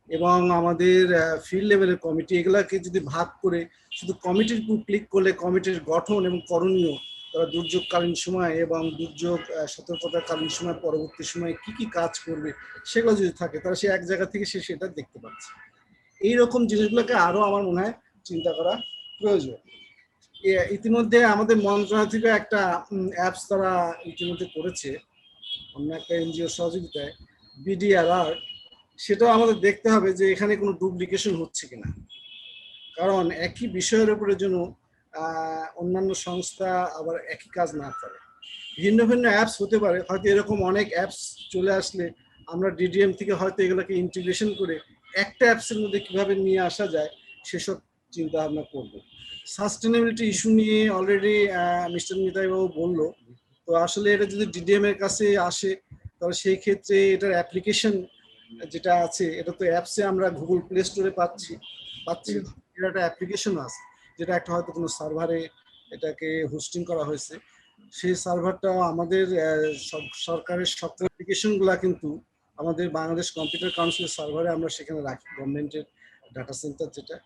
এবং আমাদের ফিল্ড লেভেলের কমিটি, এগুলাকে যদি ভাগ করে শুধু কমিটির উপর ক্লিক করলে কমিটির গঠন এবং করণীয়, তারা দুর্যোগকালীন সময় এবং দুর্যোগ সতর্কতাকালীন সময় পরবর্তী সময়ে কি কি কাজ করবে সেগুলো যদি থাকে, তারা সে এক জায়গা থেকে সে সেটা দেখতে পাচ্ছে। এইরকম জিনিসগুলোকে আরো আমার মনে হয় চিন্তা করা প্রয়োজন। ইতিমধ্যে আমাদের মন্ত্রণালয় থেকে একটা অ্যাপস তারা ইতিমধ্যে করেছে অন্য একটা এনজিও সহযোগিতায়, বিডি অ্যালার্ট। সেটাও আমাদের দেখতে হবে যে এখানে কোনো ডুপ্লিকেশন হচ্ছে কিনা, কারণ একই বিষয়ের উপরে যেন অন্যান্য সংস্থা আবার একই কাজ না করে। ভিন্ন ভিন্ন অ্যাপস হতে পারে, হয়তো এরকম অনেক অ্যাপস চলে আসলে আমরা ডিডিএম থেকে হয়তো এগুলোকে ইন্টিগ্রেশন করে একটা অ্যাপসের মধ্যে কিভাবে নিয়ে আসা যায় সেসব চিন্তা ভাবনা করবো। সাস্টেনেবিলিটি ইস্যু নিয়ে অলরেডি মিস্টার নিতাইবাবু বললো, তো আসলে এটা যদি ডিডিএম এর কাছে আসে তাহলে সেই ক্ষেত্রে এটার অ্যাপ্লিকেশন যেটা আছে, এটা তো অ্যাপসে আমরা গুগল প্লে স্টোরে পাচ্ছি, এটা একটা অ্যাপ্লিকেশন আছে যেটা একটা হয়তো কোনো সার্ভারে এটাকে হোস্টিং করা হয়েছে। সেই সার্ভারটা আমাদের সরকারের সকল অ্যাপ্লিকেশনগুলা কিন্তু আমাদের বাংলাদেশ কম্পিউটার কাউন্সিলের সার্ভারে আমরা সেখানে রাখি, গভর্নমেন্টের ডাটা সেন্টার যেটা।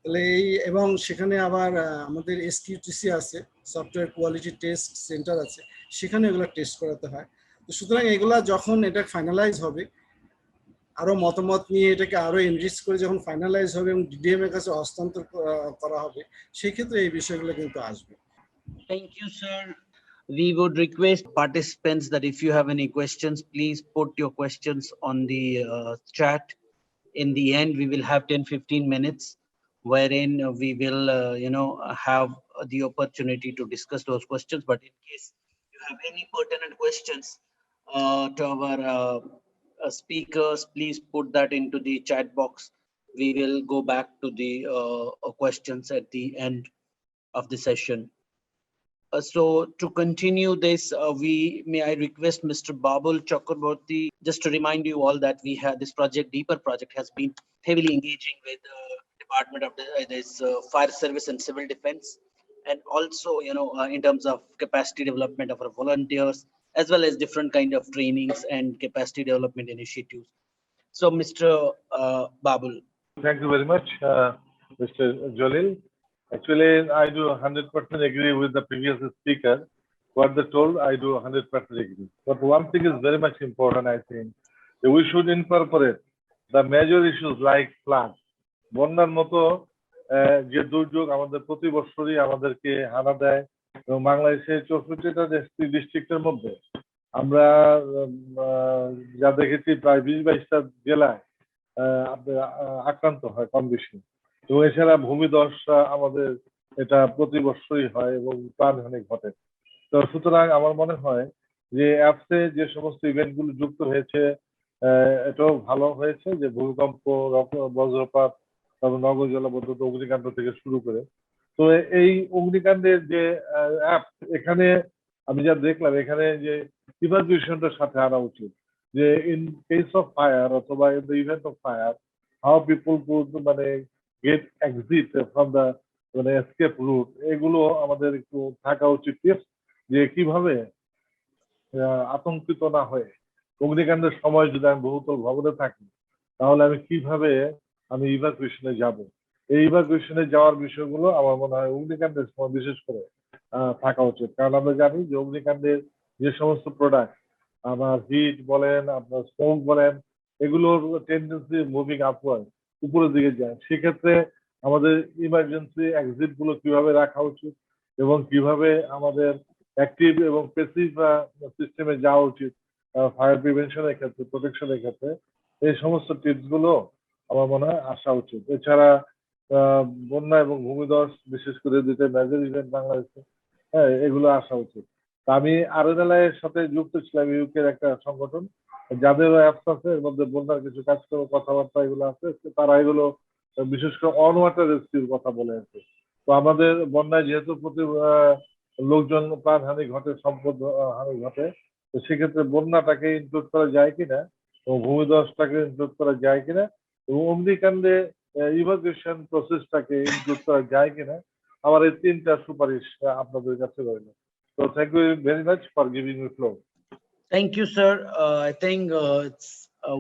তাহলে এবং সেখানে আবার আমাদের এসকিউটিসি আছে, সফটওয়্যার কোয়ালিটি টেস্ট সেন্টার আছে, সেখানে এগুলো টেস্ট করাতে হয়। তো সুতরাং এগুলা যখন এটা ফাইনালাইজ হবে, আরো মতামত নিয়ে এটাকে আরো এনরিচ করে যখন ফাইনালাইজ হবে এবং ডিডিএম এর কাছে হস্তান্তর করা হবে, সেই ক্ষেত্রে এই বিষয়গুলো কিন্তু আসবে। Thank you, sir. We would request participants that if you have any questions, please put your questions on the chat. In the end, we will have 10-15 minutes wherein we will have the opportunity to discuss those questions. But in case you have any pertinent questions to our speakers, please put that into the chat box. We will go back to the questions at the end of the session. So to continue this, may I request Mr. Babul Chakraborty, just to remind you all that we have this project, Deeper project, has been heavily engaging with the Department of Fire Service and Civil Defense, and also, in terms of capacity development of our volunteers, as well as different kind of trainings and capacity development initiatives. So, Mr. Babul. Thank you very much. Mr. Jalil. Actually, I do 100% agree with the previous speaker. What they told, I do 100% agree. But one thing is very much important, I think. That we should incorporate the major issues like flood. বন্যার মতো যে দুর্যোগ আমাদের প্রতি বছরই আমাদেরকে হানা দেয় এবং বাংলাদেশের 64টা ডিস্ট্রিক্টের মধ্যে আমরা যা দেখেছি প্রায় 20-22টা জেলায় আক্রান্ত হয় কম বেশি এবং এছাড়া ভূমিধস আমাদের এটা প্রতি বছরই হয় এবং প্রাণহানি ঘটে। তো সুতরাং আমার মনে হয় যে অ্যাপসে যে সমস্ত ইভেন্টগুলো যুক্ত হয়েছে এটাও ভালো হয়েছে, যে ভূমিকম্প, বজ্রপাত, তারপর নগর জলাবদ্ধতা, অগ্নিকাণ্ড থেকে শুরু করে। তো এই অগ্নিকাণ্ডের যে অ্যাপ, এখানে আমি যা দেখলাম এখানে যে ইভাকুয়েশনটার সাথে আনা উচিত, যে ইন কেস অফ ফায়ার অথবা in the event of fire how people could মানে গেট এক্সিট ফ্রম দ্য মানে এসকেপ রুট, এগুলো আমাদের একটু থাকা উচিত টিপস, যে কিভাবে আতঙ্কিত না হয়ে অগ্নিকাণ্ডের সময় যদি আমি বহুতল ভবনে থাকি তাহলে আমি কিভাবে আমি ইভাকুয়েশনে যাব। এই ইভাকুয়েশনে যাওয়ার বিষয়গুলো আমার মনে হয় অগ্নিকাণ্ডের সময় বিশেষ করে থাকা উচিত, কারণ আমরা জানি যে অগ্নিকাণ্ডের যে সমস্ত প্রোডাক্ট আমার হিট বলেন, আপনার স্মোক বলেন, এগুলোর টেন্ডেন্সি মুভিং আপওয়ার্ড, উপরের দিকে যায়। সেক্ষেত্রে আমাদের ইমার্জেন্সি এক্সিট গুলো কিভাবে রাখা উচিত এবং কিভাবে আমাদের অ্যাক্টিভ এবং প্যাসিভ সিস্টেমে যাওয়া উচিত ফায়ার প্রিভেনশনের ক্ষেত্রে, প্রোটেকশনের ক্ষেত্রে, এই সমস্ত টিপস গুলো আমার মনে হয় আসা উচিত। এছাড়া বন্যা এবং ভূমিধস বিশেষ করে দুইটা মেজর ইভেন্ট বাংলাদেশে, হ্যাঁ, এগুলো আসা উচিত। আমি আরএনএলআই এর সাথে যুক্ত ছিলাম, ইউকের একটা সংগঠন, যাদেরও অ্যাপস আছে, এর মধ্যে বন্যার কিছু কাজকর্ম কথাবার্তা এগুলো আছে, তারা এগুলো বিশেষ করে অন ওয়াটার রেস্কিউর কথা বলে আছে। তো আমাদের বন্যায় যেহেতু প্রতি লোকজন প্রাণহানি ঘটে, সম্পদ হানি ঘটে, তো সেক্ষেত্রে বন্যাটাকে ইনক্লুড করা যায় কিনা এবং ভূমিধসটাকে ইনক্লুড করা যায় কিনা এবং অগ্নিকাণ্ডে ইভাকুয়েশন প্রসেসটাকে ইনক্লুড করা যায় কিনা, আমার এই তিনটা সুপারিশ আপনাদের কাছে রইল। So thank you very much for giving me floor. Thank you, sir. I think it's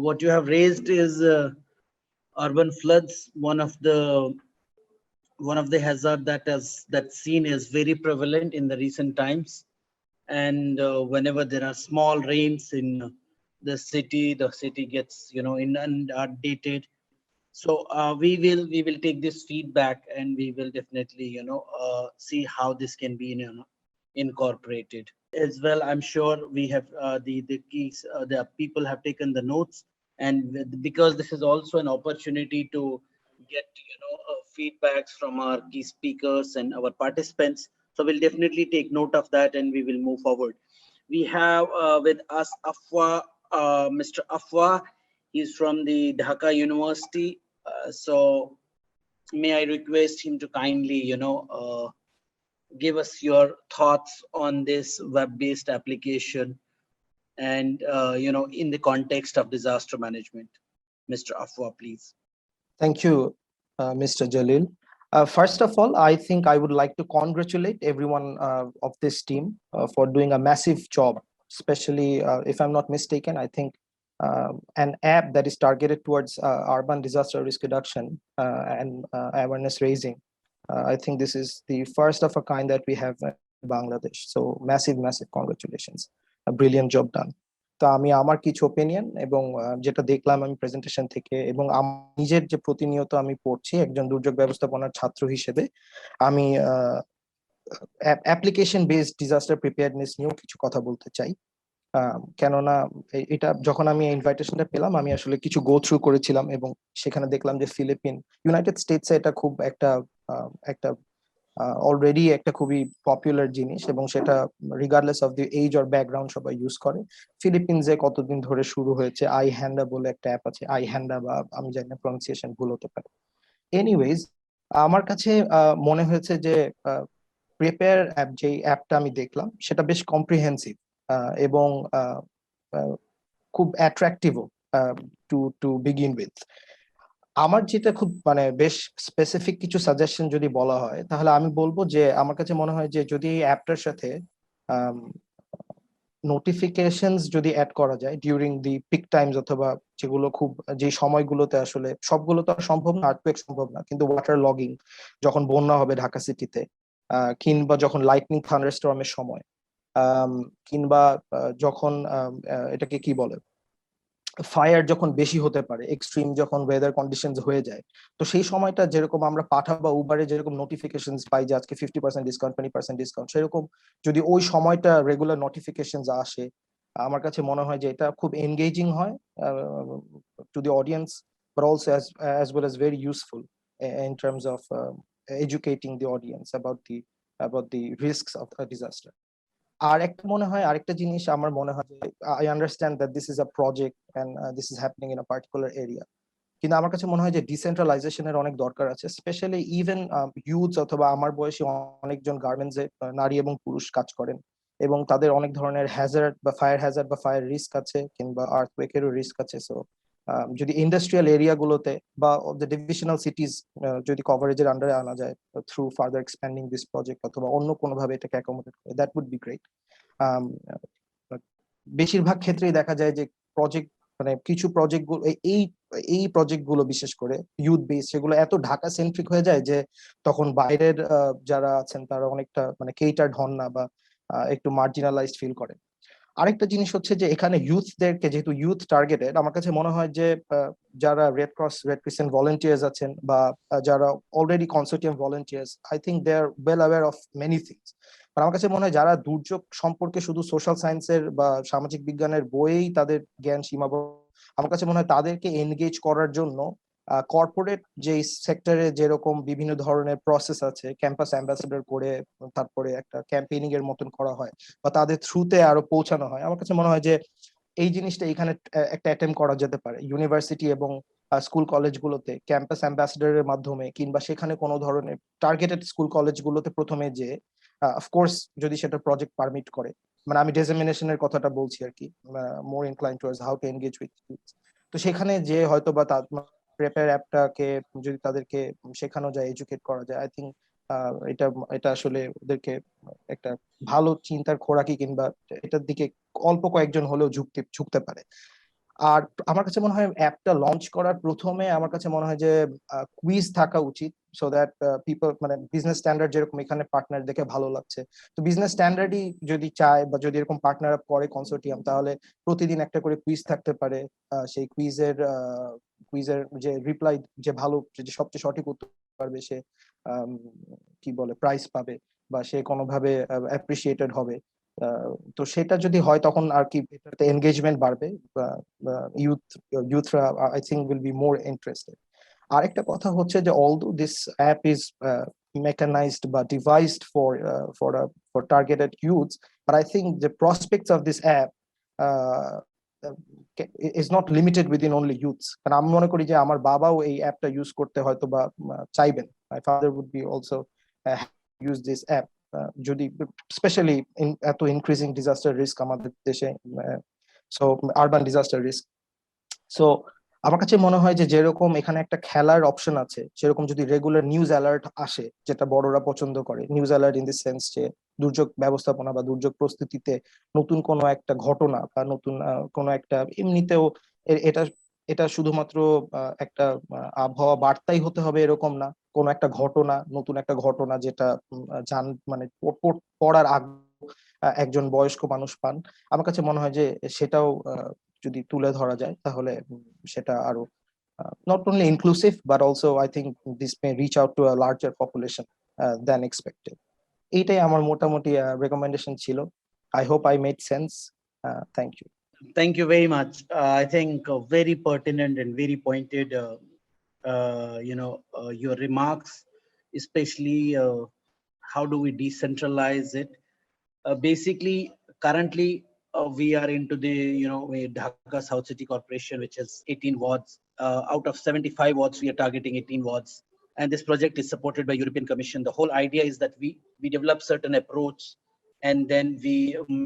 what you have raised is urban floods, one of the hazard that seen is very prevalent in the recent times. And whenever there are small rains in the city gets inundated. So we will take this feedback and we will definitely see how this can be incorporated as well. I'm sure we have the keys, the people have taken the notes, and because this is also an opportunity to get feedbacks from our key speakers and our participants, so we'll definitely take note of that and we will move forward. We have with us Afwa, Mr. Afwa. He's from the Dhaka University. So may I request him to kindly give us your thoughts on this web-based application and in the context of disaster management. Mr. Afwa, please. Thank you, Mr. Jalil. First of all, I think I would like to congratulate everyone of this team for doing a massive job, especially if I'm not mistaken, I think an app that is targeted towards urban disaster risk reduction and awareness raising. I think this is the first of a kind that we have in Bangladesh. So massive congratulations. A brilliant job done. তো আমি আমার কিছু opinion এবং যেটা দেখলাম আমি presentation থেকে এবং নিজের যে প্রতিনিয়ত আমি পড়ছি একজন দুর্যোগ ব্যবস্থাপনার ছাত্র হিসেবে, আমি অ্যাপ্লিকেশন বেসড ডিজাস্টার প্রিপেয়ারনেস নিয়েও কিছু কথা বলতে চাই। কেননা এটা যখন আমি ইনভাইটেশনটা পেলাম আমি আসলে কিছু গো থ্রু করেছিলাম এবং সেখানে দেখলাম যে ইউনাইটেড স্টেটসে এটা খুব একটা অলরেডি একটা খুবই পপুলার জিনিস এবং সেটা regardless of the age or background সবাই ইউজ করে। ফিলিপিন্সে কতদিন ধরে শুরু হয়েছে, আই হ্যান্ডা বলে একটা অ্যাপ আছে, আই হ্যান্ডা বা আমি জানি না প্রনাউন্সিয়েশন ভুল হতে পারে। এনিওয়েজ, আমার কাছে মনে হয়েছে যে প্রিপেয়ার অ্যাপ যে অ্যাপটা আমি দেখলাম সেটা বেশ কম্প্রিহেন্সিভ এবং খুব অ্যাট্রাকটিভও টু বিগিন উইথ। আমার যেটা খুব বেশ স্পেসিফিক কিছু সাজেশন যদি বলা হয় তাহলে আমি বলবো যে আমার কাছে মনে হয় যে যদি এই অ্যাপটার সাথে নোটিফিকেশনস যদি অ্যাড করা যায় ডিউরিং দি পিক টাইমস, অথবা যেগুলো খুব যে সময়গুলোতে আসলে সবগুলো তো আর সম্ভব না, আর্থকুয়েক সম্ভব না, কিন্তু ওয়াটার লগিং যখন বন্যা হবে ঢাকা সিটিতে, কিংবা যখন লাইটনিং থান্ডারস্টর্মের সময়, কিংবা যখন এটাকে কি বলে, ফায়ার যখন বেশি হতে পারে, এক্সট্রিম যখন ওয়েদার কন্ডিশনস হয়ে যায়, তো সেই সময়টা যেরকম আমরা পাঠা বা উবারে যেরকম নোটিফিকেশনস পাই যে আজকে 50% ডিসকাউন্ট, 20% ডিসকাউন্ট, সেরকম যদি ওই সময়টা রেগুলার নোটিফিকেশনস আসে, আমার কাছে মনে হয় যে এটা খুব এনগেজিং হয় to the audience, but also as well as very useful in terms of educating the audience about the risks of a disaster. আর একটা মনে হয়, আরেকটা জিনিস আমার মনে হয় যে I understand that this is a project and this is happening in a particular area, কিন্তু আমার কাছে মনে হয় যে ডিসেন্ট্রালাইজেশনের অনেক দরকার আছে, স্পেশালি ইভেন ইউথ অথবা আমার বয়সী অনেকজন গার্মেন্টসে নারী এবং পুরুষ কাজ করেন, এবং তাদের অনেক ধরনের হ্যাজার্ড বা ফায়ার রিস্ক আছে, কিংবা আর্থকুয়েকেরও রিস্ক আছে। সো যদি ইন্ডাস্ট্রিয়াল এরিয়াগুলোতে বা দ্য ডিভিশনাল সিটিজ যদি কভারেজের আন্ডারে আনা যায় through further expanding this project, অথবা অন্য কোনোভাবে এটাকে অ্যাকোমোডেট করে, দ্যাট উড বি গ্রেট। বেশিরভাগ ক্ষেত্রেই দেখা যায় যে প্রজেক্ট, মানে কিছু প্রজেক্ট গুলো, এই প্রজেক্ট গুলো বিশেষ করে ইউথ বেস, সেগুলো এত ঢাকা সেন্ট্রিক হয়ে যায় যে তখন বাইরের যারা আছেন তারা অনেকটা মানে কেটার্ড হন না, বা একটু মার্জিনালাইজড ফিল করে। আরেকটা জিনিস হচ্ছে যে এখানে ইউথদেরকে, যেহেতু ইউথ টার্গেটেড, আমার কাছে মনে হয় যে যারা রেড ক্রিসেন্ট ভলেন্টিয়ার্স আছেন, বা যারা already consortium volunteers, I think they are well aware of many things. আমার কাছে মনে হয় যারা দুর্যোগ সম্পর্কে শুধু সোশ্যাল সায়েন্সের বা সামাজিক বিজ্ঞানের বইয়েই তাদের জ্ঞান সীমাবদ্ধ, আমার কাছে মনে হয় তাদেরকে এনগেজ করার জন্য কর্পোরেট যে সেক্টরে যেরকম বিভিন্ন ধরনের প্রসেস আছে, ক্যাম্পাস অ্যাম্বাসেডর করে তারপরে একটা ক্যাম্পেইনিং এর মতন করা হয়, বা তাদের থ্রুতে আরো পৌঁছানো হয়, আমার কাছে মনে হয় যে এই জিনিসটা এখানে একটা অ্যাটেম্প করা যেতে পারে ইউনিভার্সিটি এবং স্কুল কলেজগুলোতে ক্যাম্পাস অ্যাম্বাসেডরের মাধ্যমে, কিংবা সেখানে কোনো ধরনের টার্গেটেড স্কুল কলেজগুলোতে প্রথমে যে অফকোর্স যদি সেটা প্রজেক্ট পারমিট করে, মানে আমি ডিসেমিনেশনের কথাটা বলছি আর কি, more incline towards how to engage with, তো সেখানে যে হয়তো বা প্রেপেয়ার অ্যাপটাকে যদি তাদেরকে শেখানো যায়, এডুকেট করা যায়, আই থিঙ্ক এটা আসলে ওদেরকে একটা ভালো চিন্তার খোরাকি, কিংবা এটার দিকে অল্প কয়েকজন হলেও ঝুঁকতে পারে। আর আমার কাছে মনে হয় অ্যাপটা লঞ্চ করার প্রথমে আমার কাছে মনে হয় যে কুইজ থাকা উচিত, সো দ্যাট পিপল, মানে বিজনেস স্ট্যান্ডার্ড যেরকম এখানে পার্টনার দেখে ভালো লাগছে, তো বিজনেস স্ট্যান্ডার্ডই যদি চায় বা যদি এরকম পার্টনার আপ করে কনসোর্টিয়াম, তাহলে প্রতিদিন একটা করে কুইজ থাকতে পারে। সেই কুইজের যে রিপ্লাই, যে ভালো, যে সবচেয়ে সঠিক উত্তর পারবে সে কি বলে প্রাইজ পাবে, বা সে কোনোভাবে অ্যাপ্রিসিয়েটেড হবে। তো সেটা যদি হয় তখন আর কি এটাতে এনগেজমেন্ট বাড়বে, ইউথরা I think will be more interested. আরেকটা কথা হচ্ছে যে although this app is mechanized but devised for targeted youths, but I think the prospects of this app is not limited within only youths, কারণ আমি মনে করি যে আমার বাবাও এই অ্যাপটা ইউজ করতে হয়তো বা চাইবেন, my father would be also use this app, যদি স্পেশালি এত ইনক্রিজিং ডিজাস্টার রিস্ক আমাদের দেশে, so urban disaster risk. So আমার কাছে মনে হয় যে যেরকম এখানে একটা খেলার অপশন আছে, সেরকম যদি রেগুলার নিউজ অ্যালার্ট আসে, যেটা বড়রা পছন্দ করে, news alert in the sense যে দুর্যোগ ব্যবস্থাপনা বা দুর্যোগ প্রস্তুতিতে নতুন কোনো একটা ঘটনা বা নতুন কোনো একটা, এমনিতেও এটা এটা শুধুমাত্র একটা আবহাওয়া বার্তাই হতে হবে এরকম না, কোনো একটা ঘটনা, নতুন একটা ঘটনা যেটা মানে পড়ার আগ একজন বয়স্ক মানুষ পান, আমার কাছে মনে হয় যে সেটাও যদি তুলে ধরা যায় তাহলে সেটা আরো not only inclusive but also I think this may reach out to a larger population than expected. এইটাই আমার মোটামুটি রেকমেন্ডেশন ছিল। I hope I made sense. Thank you. Thank you very much. I think very pertinent and very pointed, your remarks, especially how do we decentralize it. Basically, currently we are into the, Dhaka South City Corporation, which has 18 wards. Out of 75 wards, we are targeting 18 wards. And this project is supported by European Commission. The whole idea is that we develop certain approach, and then we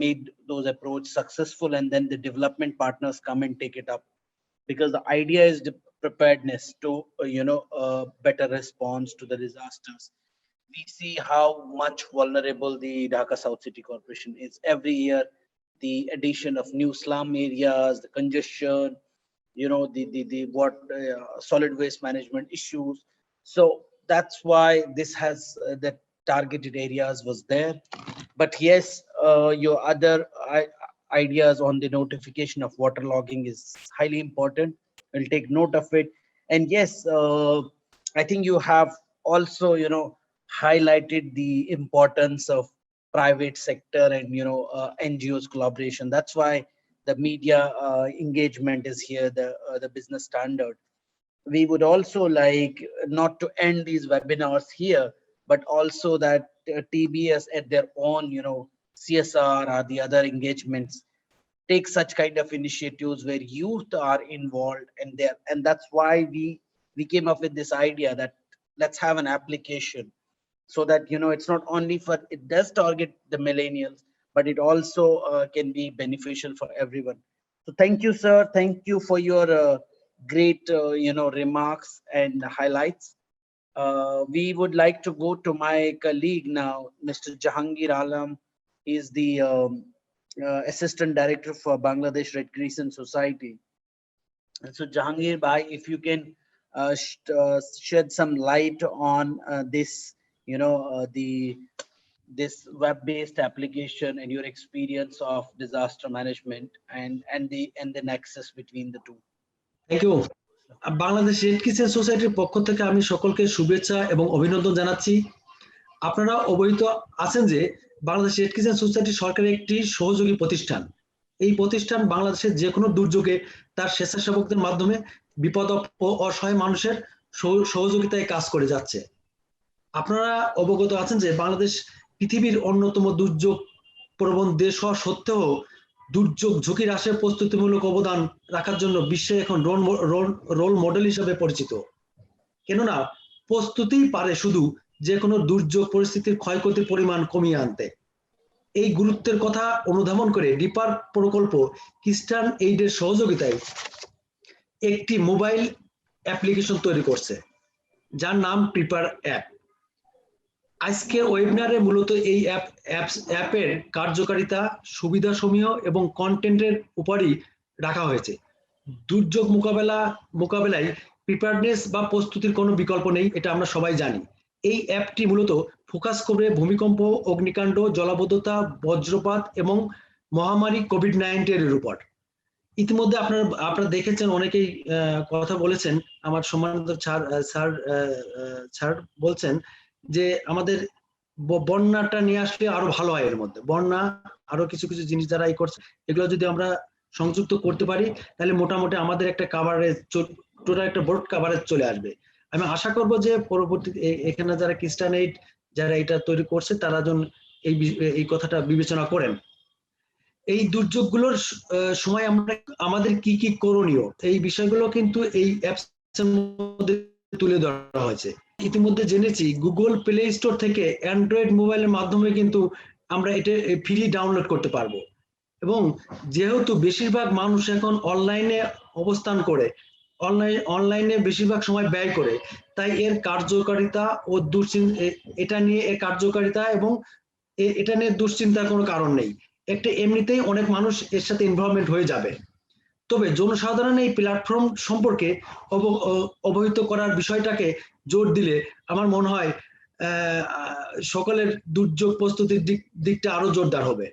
made those approach successful, and then the development partners come and take it up. Because the idea is the preparedness to, better response to the disasters. We see how much vulnerable the Dhaka South City Corporation is. Every year, the addition of new slum areas, the congestion, the solid waste management issues. So that's why this has the targeted areas was there. But yes, your other ideas on the notification of waterlogging is highly important. We'll take note of it. And yes, I think you have also, highlighted the importance of private sector and, NGOs collaboration. That's why the media engagement is here, the business standard. We would also like not to end these webinars here, but also that TBS at their own, CSR or the other engagements take such kind of initiatives where youth are involved, and that's why we came up with this idea that let's have an application so that it's not only for, it does target the millennials, but it also can be beneficial for everyone. So thank you, sir. Thank you for your great remarks and highlights. We would like to go to my colleague now, Mr. Jahangir Alam. He is the Assistant Director for Bangladesh Red Crescent Society. And so Jahangir Bhai, if you can shed some light on this, this web-based application and your experience of disaster management and the nexus between the two. Thank you. Bangladesh red crescent সোসাইটির পক্ষ থেকে আমি সকলকে শুভেচ্ছা এবং অভিনন্দন জানাচ্ছি। আপনারা অবহিত আছেন যে বাংলাদেশ রেড ক্রিসেন্ট সোসাইটি সরকারের একটি সহযোগী প্রতিষ্ঠান। এই প্রতিষ্ঠান বাংলাদেশের যে কোনো দুর্যোগে তার স্বেচ্ছাসেবকদের মাধ্যমে বিপদ ও অসহায় মানুষের সহযোগিতায় কাজ করে যাচ্ছে। আপনারা অবগত আছেন যে বাংলাদেশ পৃথিবীর অন্যতম দুর্যোগ প্রবণ দেশ হওয়া সত্ত্বেও দুর্যোগ ঝুঁকি হ্রাসের প্রস্তুতিমূলক অবদান রাখার জন্য বিশ্বে এখন রোল মডেল হিসেবে পরিচিত। কেননা প্রস্তুতিই পারে শুধু যে কোনো দুর্যোগ পরিস্থিতির ক্ষয়ক্ষতির পরিমাণ কমিয়ে আনতে। এই গুরুত্বের কথা অনুধাবন করে ডিপার প্রকল্প খ্রিস্টান এইডের সহযোগিতায় একটি মোবাইল অ্যাপ্লিকেশন তৈরি করছে যার নাম প্রিপার অ্যাপ। আজকের ওয়েবিনারে মূলত এই অ্যাপের কার্যকারিতা, সুবিধাসমূহ এবং কন্টেন্টের উপরই রাখা হয়েছে। দুর্যোগ মোকাবেলায় প্রিপারেডনেস বা প্রস্তুতির কোনো বিকল্প নেই, এটা আমরা সবাই জানি। এই অ্যাপটি মূলত ফোকাস করবে ভূমিকম্প, অগ্নিকাণ্ড, জলাবদ্ধতা, বজ্রপাত এবং মহামারী কোভিড-19 এর উপর। ইতিমধ্যে আপনারা দেখেছেন, অনেকেই কথা বলেছেন, আমার সম্মানিত স্যার বলছেন যে আমাদের বন্যাটা নিয়ে আসলে আরো ভালো হয়। এর মধ্যে বন্যা আরো কিছু জিনিস যারা করছে এগুলো যদি আমরা সংযুক্ত করতে পারি তাহলে মোটামুটি আমাদের একটা কাভারেজ, টোটাল একটা বোর্ড কাভারেজ চলে আসবে। আমি আশা করব যে পরবর্তী এখানে যারা খ্রিস্টান এইড যারা এটা তৈরি করছে তারা যেন এই কথাটা বিবেচনা করেন। এই দুর্যোগগুলোর সময় আমাদের কি কি করণীয় এই বিষয়গুলো কিন্তু এই অ্যাপসের মধ্যে তুলে ধরা হয়েছে। ইতিমধ্যে জেনেছি গুগল প্লে স্টোর থেকে অ্যান্ড্রয়েড মোবাইলের মাধ্যমে কিন্তু আমরা এটা ফ্রি ডাউনলোড করতে পারবো। এবং যেহেতু বেশিরভাগ মানুষ এখন অনলাইনে অবস্থান করে, অনলাইনে বেশিরভাগ সময় ব্যয় করে, তাই এর কার্যকারিতা ও এটা নিয়ে এর কার্যকারিতা এবং এটা নিয়ে দুশ্চিন্তার কোনো কারণ নেই। একটা এমনিতেই অনেক মানুষ এর সাথে ইনভলভমেন্ট হয়ে যাবে। তবে জনসাধারণ এই প্ল্যাটফর্ম সম্পর্কে অবহিত করার বিষয়টাকে জোর দিলে আমার মনে হয় সকলের দুর্যোগ প্রস্তুতির দিকটা আরো জোরদার হবে।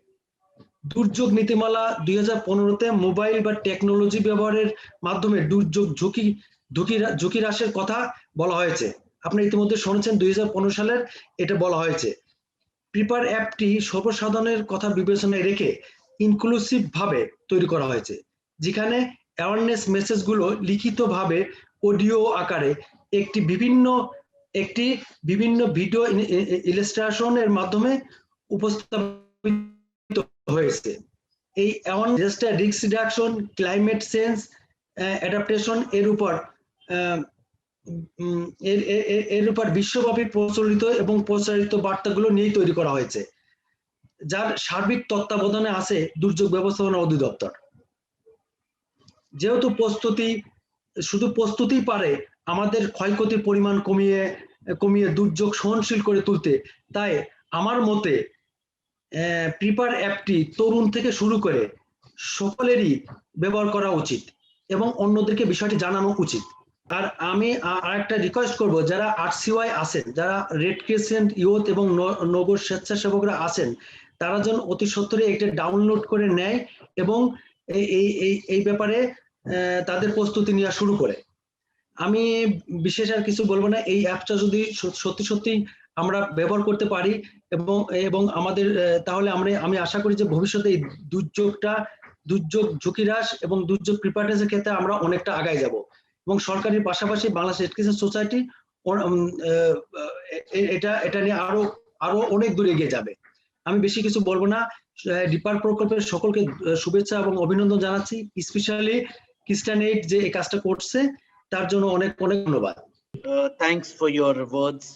দুর্যোগ নীতিমালা 2015-তে মোবাইল বা টেকনোলজি ব্যবহারের মাধ্যমে দুর্যোগ ঝুঁকি হ্রাসের কথা বলা হয়েছে। আপনি ইতিমধ্যে শুনেছেন 2015 সালের এটা বলা হয়েছে। প্রিপার অ্যাপটি সর্বসাধারণের কথা বিবেচনায় রেখে ইনক্লুসিভ ভাবে তৈরি করা হয়েছে, যেখানে অ্যাওয়ারনেস মেসেজগুলো লিখিতভাবে অডিও আকারে একটি বিভিন্ন ভিডিও ইলাস্ট্রেশনের মাধ্যমে উপস্থাপিত হয়েছে। এই awareness risk reduction, climate change adaptation এর উপর বিশ্বব্যাপী প্রচলিত এবং প্রচারিত বার্তাগুলো নিয়ে তৈরি করা হয়েছে, যার সার্বিক তত্ত্বাবধানে আছে দুর্যোগ ব্যবস্থাপনা অধিদপ্তর। যেহেতু শুধু প্রস্তুতি পারে আমাদের ক্ষয়ক্ষতির পরিমাণ কমিয়ে দুর্যোগ সহনশীল করে তুলতে, তাই আমার মতে প্রিপার অ্যাপটি তরুণ থেকে শুরু করে সকলেরই ব্যবহার করা উচিত এবং অন্যদেরকে বিষয়টি জানানো উচিত। আর আমি আরেকটা রিকোয়েস্ট করব, যারা RCY আছেন, যারা রেড ক্রিসেন্ট ইউথ এবং নগর স্বেচ্ছাসেবকরা আছেন, তারা যেন অতি সত্বরে এটা ডাউনলোড করে নেয় এবং এই ব্যাপারে তাদের প্রস্তুতি নেওয়া শুরু করে। আমি বিশেষ আর কিছু বলবো না। এই অ্যাপটা যদি সত্যি সত্যি আমরা ব্যবহার করতে পারি এবং আমাদের তাহলে আমি আশা করি যে ভবিষ্যতে এই দুর্যোগ ঝুঁকি হ্রাস এবং দুর্যোগ প্রিপারেশনের ক্ষেত্রে আমরা অনেকটা আগায় যাব এবং সরকারের পাশাপাশি বাংলাদেশ এডুকেশন সোসাইটি এটা নিয়ে আরো অনেক দূর এগিয়ে যাবে। আমি বেশি কিছু বলবো না। ডিপার প্রকল্পের সকলকে শুভেচ্ছা এবং অভিনন্দন জানাচ্ছি, স্পেশালি খ্রিস্টান এইড যে এই কাজটা করছে তার জন্য অনেক অনেক ধন্যবাদ। Thanks for your words.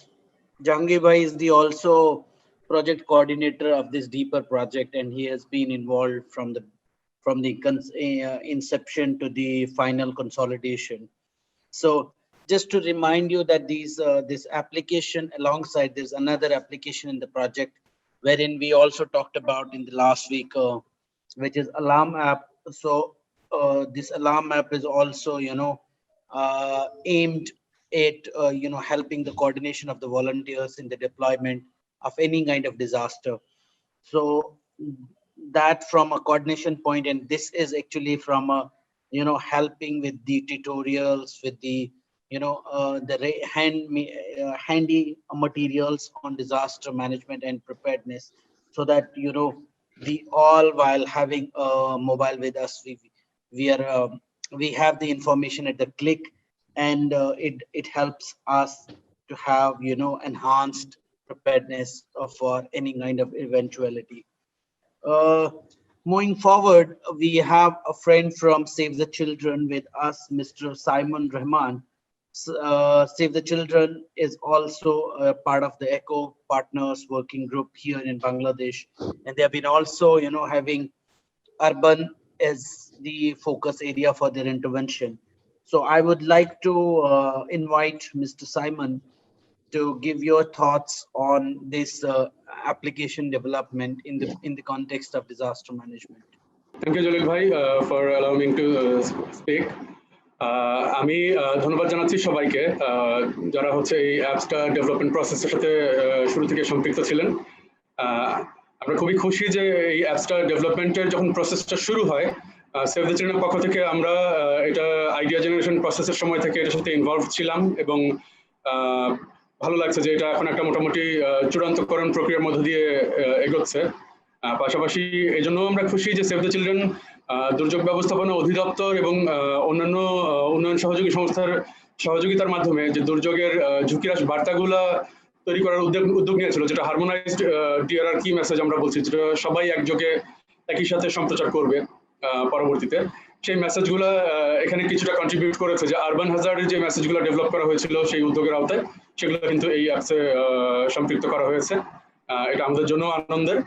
Jahangir Bhai is the also project coordinator of this deeper project, and he has been involved from the inception to the final consolidation. So just to remind you that this application, alongside there's another application in the project wherein we also talked about in the last week, which is Alarm app. So this Alarm app is also aimed at helping the coordination of the volunteers in the deployment of any kind of disaster. So that from a coordination point, and this is actually from a helping with the tutorials, with the handy materials on disaster management and preparedness, so that the all while having a mobile with us, we have the information at the click, and it helps us to have enhanced preparedness for any kind of eventuality. Moving forward, we have a friend from Save the Children with us, Mr. Simon Rahman. Save the Children is also a part of the ECHO Partners Working Group here in Bangladesh, and they have been also having urban as the focus area for their intervention. So I would like to invite Mr. Simon to give your thoughts on this application development in the context of disaster management. Thank you, Jalil Bhai, for allowing me to speak. আমি ধন্যবাদ জানাচ্ছি সবাইকে যারা হচ্ছে এই অ্যাপসটা development প্রসেসের সাথে শুরু থেকে সম্পৃক্ত ছিলেন। আমরা খুবই খুশি যে এই অ্যাপসটা ডেভেলপমেন্টের যখন প্রসেসটা শুরু হয়, সেভ দ্য চিলড্রেনের পক্ষ থেকে আমরা এটা আইডিয়া জেনারেশন প্রসেসের সময় থেকে এটার সাথে ইনভলভ ছিলাম এবং ভালো লাগছে যে এটা এখন একটা মোটামুটি চূড়ান্তকরণ প্রক্রিয়ার মধ্য দিয়ে এগোচ্ছে। পাশাপাশি এই জন্য আমরা খুশি যে সেভ দ্য চিলড্রেন দুর্যোগ ব্যবস্থাপনা অধিদপ্তর এবং অন্যান্য উন্নয়ন সহযোগী সংস্থার সহযোগিতার মাধ্যমে যে দুর্যোগের ঝুঁকি হ্রাস বার্তাগুলা তৈরি করার উদ্যোগ নিয়েছিল, যেটা হারমোনাইজড ডিআরআর কি মেসেজ আমরা বলছি, যেটা সবাই একযোগে একই সাথে সম্প্রচার করবে পরবর্তীতে। সেই মেসেজগুলো এখানে কিছুটা কন্ট্রিবিউট করেছে, যে আরবান হ্যাজার্ডের যে মেসেজগুলো ডেভেলপ করা হয়েছিল সেই উদ্যোগের আওতায়, সেগুলো কিন্তু এই অ্যাপসে সম্পৃক্ত করা হয়েছে। এটা আমাদের জন্য আনন্দের।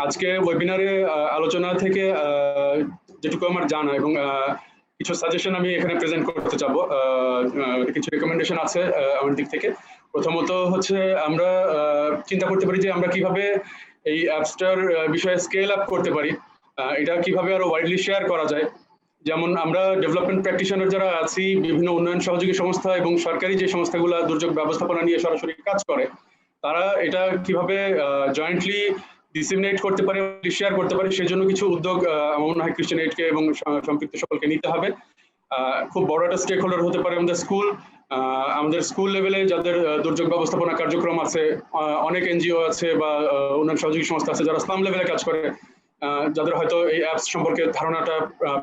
আজকে ওয়েবিনারে আলোচনা থেকে যেটুকু আমার জানা এবং কিছু সাজেশন আমি এখানে প্রেজেন্ট করতে চাবো, কিছু রেকমেন্ডেশন আছে আমার দিক থেকে। প্রথমত হচ্ছে আমরা চিন্তা করতে পারি যে আমরা কিভাবে এই অ্যাপসটার বিষয়ে স্কেল আপ করতে পারি, এটা কিভাবে আরো ওয়াইডলি শেয়ার করা যায়। যেমন আমরা ডেভেলপমেন্ট প্র্যাকটিশনার যারা আছি, বিভিন্ন উন্নয়ন সহযোগী সংস্থা এবং সরকারি যে সংস্থাগুলো দুর্যোগ ব্যবস্থাপনা নিয়ে সরাসরি কাজ করে, তারা এটা কিভাবে জয়েন্টলি ডিসেমিনেট করতে পারে, শেয়ার করতে পারে, সেজন্য কিছু উদ্যোগ আমার মনে হয় খ্রিস্টান এইডকে এবং সম্পৃক্ত সকলকে নিতে হবে। খুব বড় একটা স্টেক হোল্ডার হতে পারে আমাদের স্কুল লেভেলে যাদের দুর্যোগ ব্যবস্থাপনা কার্যক্রম আছে, অনেক এনজিও আছে বা উন্নয়ন সহযোগী সংস্থা আছে যারা স্লাম লেভেলে কাজ করে, যাদের হয়তো এই অ্যাপস সম্পর্কে ধারণাটা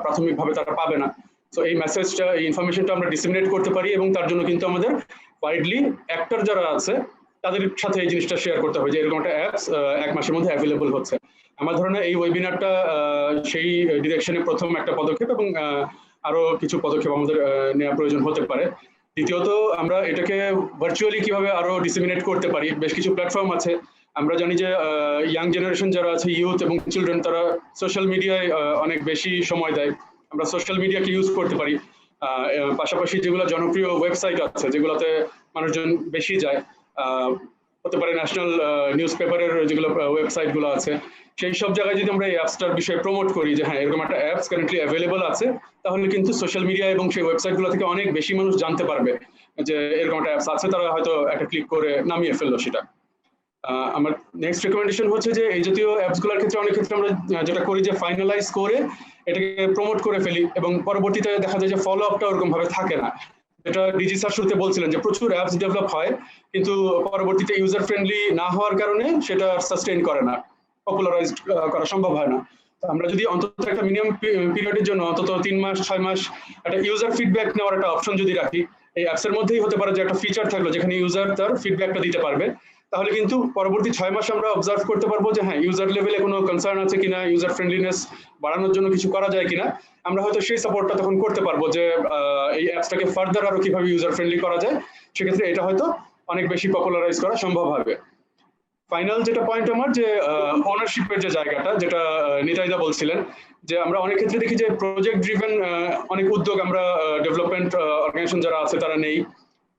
প্রাথমিকভাবে তারা পাবে না। তো এই মেসেজটা, এই ইনফরমেশনটা আমরা ডিসেমিনেট করতে পারি এবং তার জন্য কিন্তু আমাদের ওয়াইডলি অ্যাক্টর যারা আছে তাদের সাথে এই জিনিসটা শেয়ার করতে হবে যে এরকম একটা অ্যাপস 1 মাসের মধ্যে অ্যাভেলেবল হচ্ছে। আমার ধারণা এই ওয়েবিনারটা সেই ডিরেকশনে প্রথম একটা পদক্ষেপ এবং আরো কিছু পদক্ষেপ আমাদের নেওয়া প্রয়োজন হতে পারে। দ্বিতীয়ত, আমরা এটাকে ভার্চুয়ালি কিভাবে আরো ডিসেমিনেট করতে পারি, বেশ কিছু প্ল্যাটফর্ম আছে। আমরা জানি যে ইয়াং জেনারেশন যারা আছে, ইউথ এবং চিলড্রেন, তারা সোশ্যাল মিডিয়ায় অনেক বেশি সময় দেয়। আমরা সোশ্যাল মিডিয়াকে ইউজ করতে পারি। পাশাপাশি যেগুলো জনপ্রিয় ওয়েবসাইট আছে যেগুলোতে মানুষজন বেশি যায়, হতে পারে ন্যাশনাল নিউজ পেপারের যেগুলো ওয়েবসাইট গুলো আছে, সেই সব জায়গায় যদি আমরা এই অ্যাপসটার বিষয়ে প্রমোট করি যে হ্যাঁ এরকম একটা অ্যাপস কারেন্টলি অ্যাভেলেবল আছে, তাহলে কিন্তু সোশ্যাল মিডিয়া এবং সেই ওয়েবসাইট গুলো থেকে অনেক বেশি মানুষ জানতে পারবে যে এরকম একটা অ্যাপস আছে, তারা হয়তো একটা ক্লিক করে নামিয়ে ফেললো সেটা। আমার নেক্সট রেকমেন্ডেশন হচ্ছে যে এই জাতীয় অ্যাপসগুলোর ক্ষেত্রে অনেক ক্ষেত্রে আমরা যেটা করি যে ফাইনালাইজ করে এটাকে প্রমোট করে ফেলি এবং পরবর্তীতে দেখা যায় যে ফলো আপটা ওরকম ভাবে থাকে না। যেটা ডিজি স্যার শুরুতে বলছিলেন যে প্রচুর অ্যাপস ডেভেলপ হয় কিন্তু পরবর্তীতে ইউজার ফ্রেন্ডলি না হওয়ার কারণে সেটা সাস্টেইন করে না, পপুলারাইজ করা সম্ভব হয় না। আমরা যদি অন্তত একটা মিনিমাম পিরিয়ডের জন্য অন্তত 3 মাস 6 মাস একটা ইউজার ফিডব্যাক নেওয়ার একটা অপশন যদি রাখি, এই অ্যাপসের মধ্যেই হতে পারে যে একটা ফিচার থাকলো যেখানে ইউজার তার ফিডব্যাকটা দিতে পারবে, তাহলে কিন্তু পরবর্তী 6 মাস আমরা অবজার্ভ করতে পারবো যে হ্যাঁ ইউজার লেভেলে কোনো কনসার্ন আছে কিনা, ইউজার ফ্রেন্ডলিনেস বাড়ানোর জন্য কিছু করা যায় কিনা, আমরা হয়তো সেই সাপোর্টটা তখন করতে পারবো যে এই অ্যাপসটাকে ফার্দার আরো কিভাবে ইউজার ফ্রেন্ডলি করা যায়, সেক্ষেত্রে এটা হয়তো অনেক বেশি পপুলারাইজ করা সম্ভব হবে। ফাইনাল যেটা পয়েন্ট আমার যে ওনারশিপের যে জায়গাটা, যেটা নিতাইদা বলছিলেন যে আমরা অনেক ক্ষেত্রে দেখি যে প্রজেক্ট ড্রিভেন অনেক উদ্যোগ আমরা ডেভেলপমেন্ট অর্গানাইজেশন যারা আছে তারা নেই,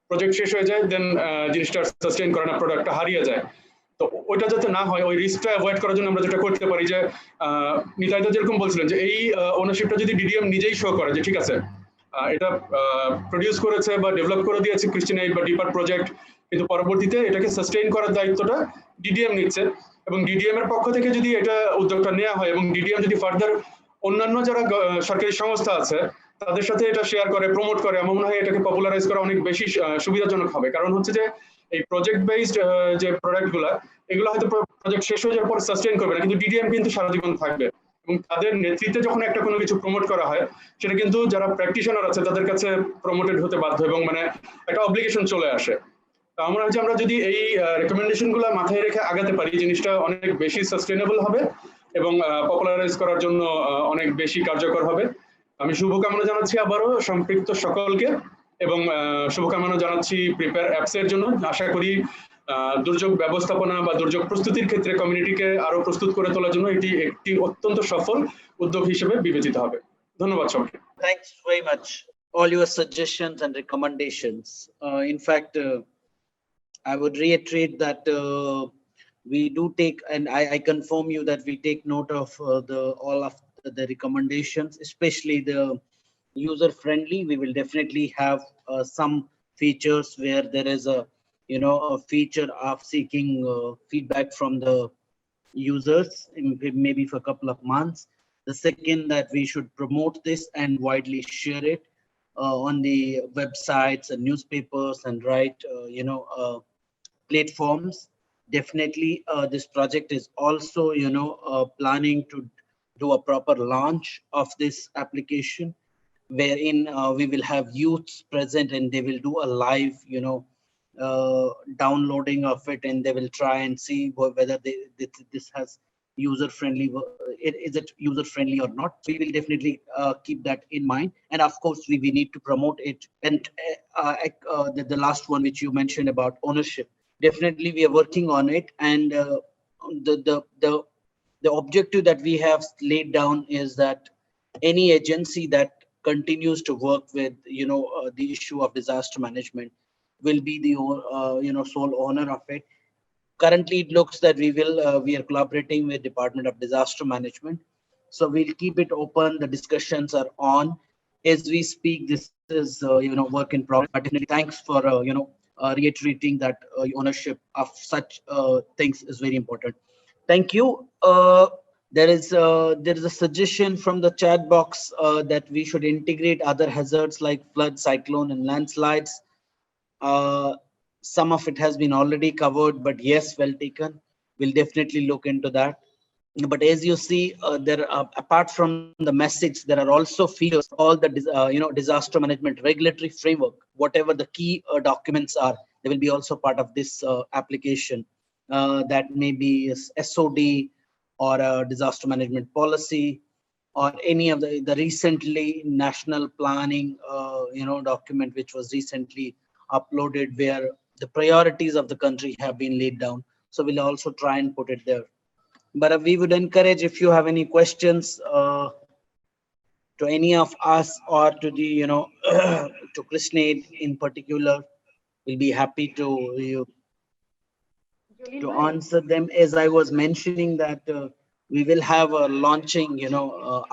প্রজেক্ট শেষ হয়ে যায়, দেন জিনিসটা সাস্টেইন করে না, প্রোডাক্টটা হারিয়ে যায়। তো ওইটা যাতে না হয়, ওই রিস্কটা অ্যাভয়েড করার জন্য আমরা যেটা করতে পারি যে নিতাইদা যেরকম বলছিলেন যে এই ওনারশিপটা যদি ডিডিএম নিজেই শো করে যে ঠিক আছে এটা প্রডিউস করেছে বা ডেভেলপ করে দিয়েছে ক্রিশ্চিয়ান এইড বা ডিপার প্রজেক্ট, কিন্তু পরবর্তীতে এটাকে সাস্টেইন করার দায়িত্বটা ডিডিএম নিচ্ছে, এবং ডিডিএম এর পক্ষ থেকে যদি এটা উদ্যোগটা নেওয়া হয় এবং ডিডিএম যদি ফার্দার অন্যান্য যারা সরকারি সংস্থা আছে তাদের সাথে এটা শেয়ার করে প্রমোট করে, আমার মনে হয় এটাকে পপুলারাইজ করা অনেক বেশি সুবিধাজনক হবে। কারণ হচ্ছে যে এই প্রজেক্ট বেসড যে প্রোডাক্টগুলো এগুলো হয়তো প্রজেক্ট শেষ হয়ে যাওয়ার পর সাস্টেইন করবে না, কিন্তু ডিডিএম কিন্তু সারা জীবন থাকবে, এবং তাদের নেতৃত্বে যখন একটা কোনো কিছু প্রমোট করা হয় সেটা কিন্তু যারা প্র্যাকটিশনার আছে তাদের কাছে প্রমোটেড হতে বাধ্য এবং মানে একটা অব্লিগেশন চলে আসে। তো আমরা হচ্ছে আমরা যদি এই রেকমেন্ডেশন গুলো মাথায় রেখে আগাতে পারি, জিনিসটা অনেক বেশি সাস্টেইনেবল হবে এবং পপুলারাইজ করার জন্য অনেক বেশি কার্যকর হবে। আমি শুভকামনা জানাচ্ছি আবারও সম্পৃক্ত সকলকে এবং শুভকামনা জানাচ্ছি প্রিপেয়ার অ্যাপস এর জন্য। আশা করি দুর্যোগ ব্যবস্থাপনা বা দুর্যোগ প্রস্তুতির ক্ষেত্রে কমিউনিটিকে আরো প্রস্তুত করে তোলার জন্য এটি একটি অত্যন্ত সফল উদ্যোগ হিসেবে বিবেচিত হবে। ধন্যবাদ সবাইকে। Thanks very much. All your suggestions and recommendations. In fact, I would reiterate that we do take, and I confirm you that we take note of all of the recommendations, especially the user friendly. We will definitely have some features where there is a feature of seeking feedback from the users, maybe for a couple of months. The second, that we should promote this and widely share it on the websites and newspapers and platforms. Definitely this project is also planning to do a proper launch of this application, wherein we will have youths present and they will do a live downloading of it, and they will try and see whether this has user friendly, is it user friendly or not. We will definitely keep that in mind, and of course we need to promote it. And the last one which you mentioned about ownership, definitely we are working on it, and the objective that we have laid down is that any agency that continues to work with the issue of disaster management will be the sole owner of it. Currently it looks that we are collaborating with Department of Disaster Management, so we'll keep it open. The discussions are on as we speak. This is work in progress, but definitely thanks for reiterating that ownership of such things is very important. Thank you. There is a suggestion from the chat box that we should integrate other hazards like flood, cyclone, and landslides. Some of it has been already covered, but yes, well taken. We'll definitely look into that. But as you see, there are, apart from the message, there are also features, all the disaster management regulatory framework, whatever the key documents are, they will be also part of this application. That may be SOD or a disaster management policy, or any of the recently national planning document which was recently uploaded, where the priorities of the country have been laid down. So we'll also try and put it there. But we would encourage, if you have any questions to any of us or to the to CRISNAID in particular, we'll be happy to to answer them, as I was mentioning that we will have a launching,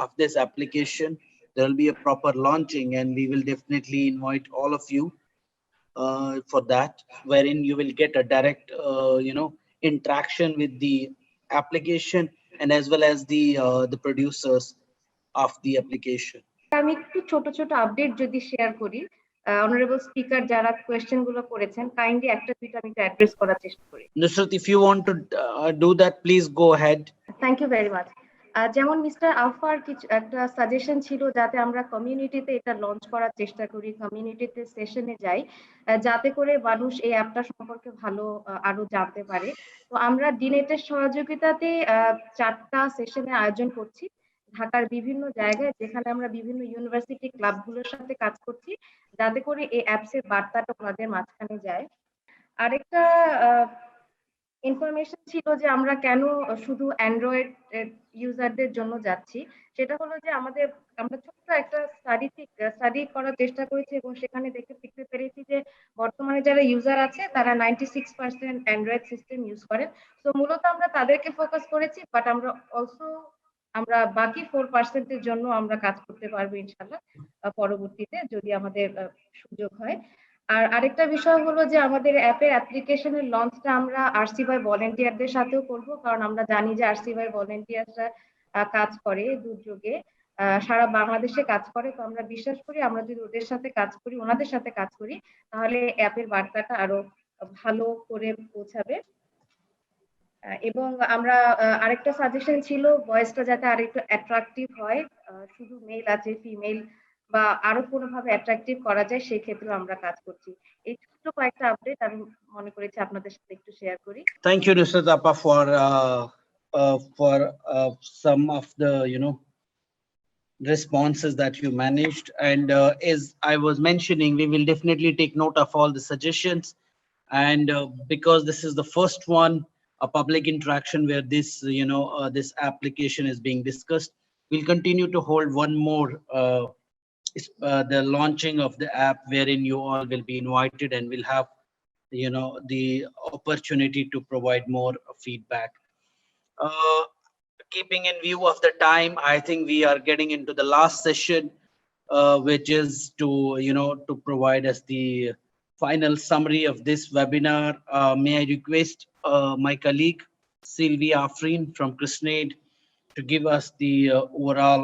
of this application. There will be a proper launching, and we will definitely invite all of you for that, wherein you will get a direct, interaction with the application and as well as the producers of the application. আমি একটু ছোট ছোট update যদি share করি, honourable speaker যারা question গুলো করেছেন kindly একটা দুইটা আমি অ্যাড্রেস করার চেষ্টা করি। Nusrat, if you want to do that, please go ahead. Thank you very much. যেমন মিস্টার আফার কিছু একটা সাজেশন ছিল যাতে আমরা কমিউনিটিতে এটা লঞ্চ করার চেষ্টা করি, কমিউনিটিতে সেশনে যাই, যাতে করে মানুষ এই অ্যাপটা সম্পর্কে ভালো আরো জানতে পারে। তো আমরা ডিনেটের সহযোগিতাতে 4টা সেশনের আয়োজন করছি ঢাকার বিভিন্ন জায়গায়, যেখানে আমরা বিভিন্ন ইউনিভার্সিটি ক্লাবগুলোর সাথে কাজ করছি, যাতে করে এই অ্যাপসের বার্তাটা ওনাদের মাঝখানে যায়। আরেকটা ইনফরমেশন ছিল যে আমরা কেন শুধু অ্যান্ড্রয়েড ইউজারদের জন্য যাচ্ছি, সেটা হলো যে আমরা ছোট্ট একটা স্টাডি করার চেষ্টা করেছি এবং সেখানে দেখতে পেরেছি যে বর্তমানে যারা ইউজার আছে তারা 96% অ্যান্ড্রয়েড সিস্টেম ইউজ করেন। তো মূলত আমরা তাদেরকে ফোকাস করেছি, বাট আমরা বাকি 4%-এর জন্য আমরা কাজ করতে পারবো ইনশাআল্লাহ পরবর্তীতে যদি আমাদের সুযোগ হয়। আর আরেকটা বিষয় হলো যে আমাদের অ্যাপের অ্যাপ্লিকেশনের লঞ্চটা আমরা আরসিবাই ভলেন্টিয়ারদের সাথেও করব, কারণ আমরা জানি যে আরসিবাই ভলেন্টিয়াররা কাজ করে দুর্যোগে, সারা বাংলাদেশে কাজ করে। তো আমরা বিশ্বাস করি আমরা যদি ওনাদের সাথে কাজ করি তাহলে অ্যাপের বার্তাটা আরো ভালো করে পৌঁছাবে। এবং আমরা আরেকটা সাজেশন ছিল ভয়েসটা যাতে আরেকটু অ্যাট্রাকটিভ হয়, শুধু মেল আছে ফিমেল বা আরো কোনোভাবে অ্যাট্রাকটিভ করা যায়, সেই ক্ষেত্রে আমরা কাজ করছি। এই ছোট্ট কয়েকটা আপডেট আমি মনে করেছি আপনাদের সাথে একটু শেয়ার করি। Thank you, Nusrat Appa, for some of the responses that you managed, and as I was mentioning, we will definitely take note of all the suggestions, and because this is the first one, a public interaction where this application is being discussed, we'll continue to hold one more the launching of the app, wherein you all will be invited and will have the opportunity to provide more feedback. Keeping in view of the time, I think we are getting into the last session, which is to provide us the final summary of this webinar. May I request my colleague Sylvia Afrin from CRISNAID to give us the overall,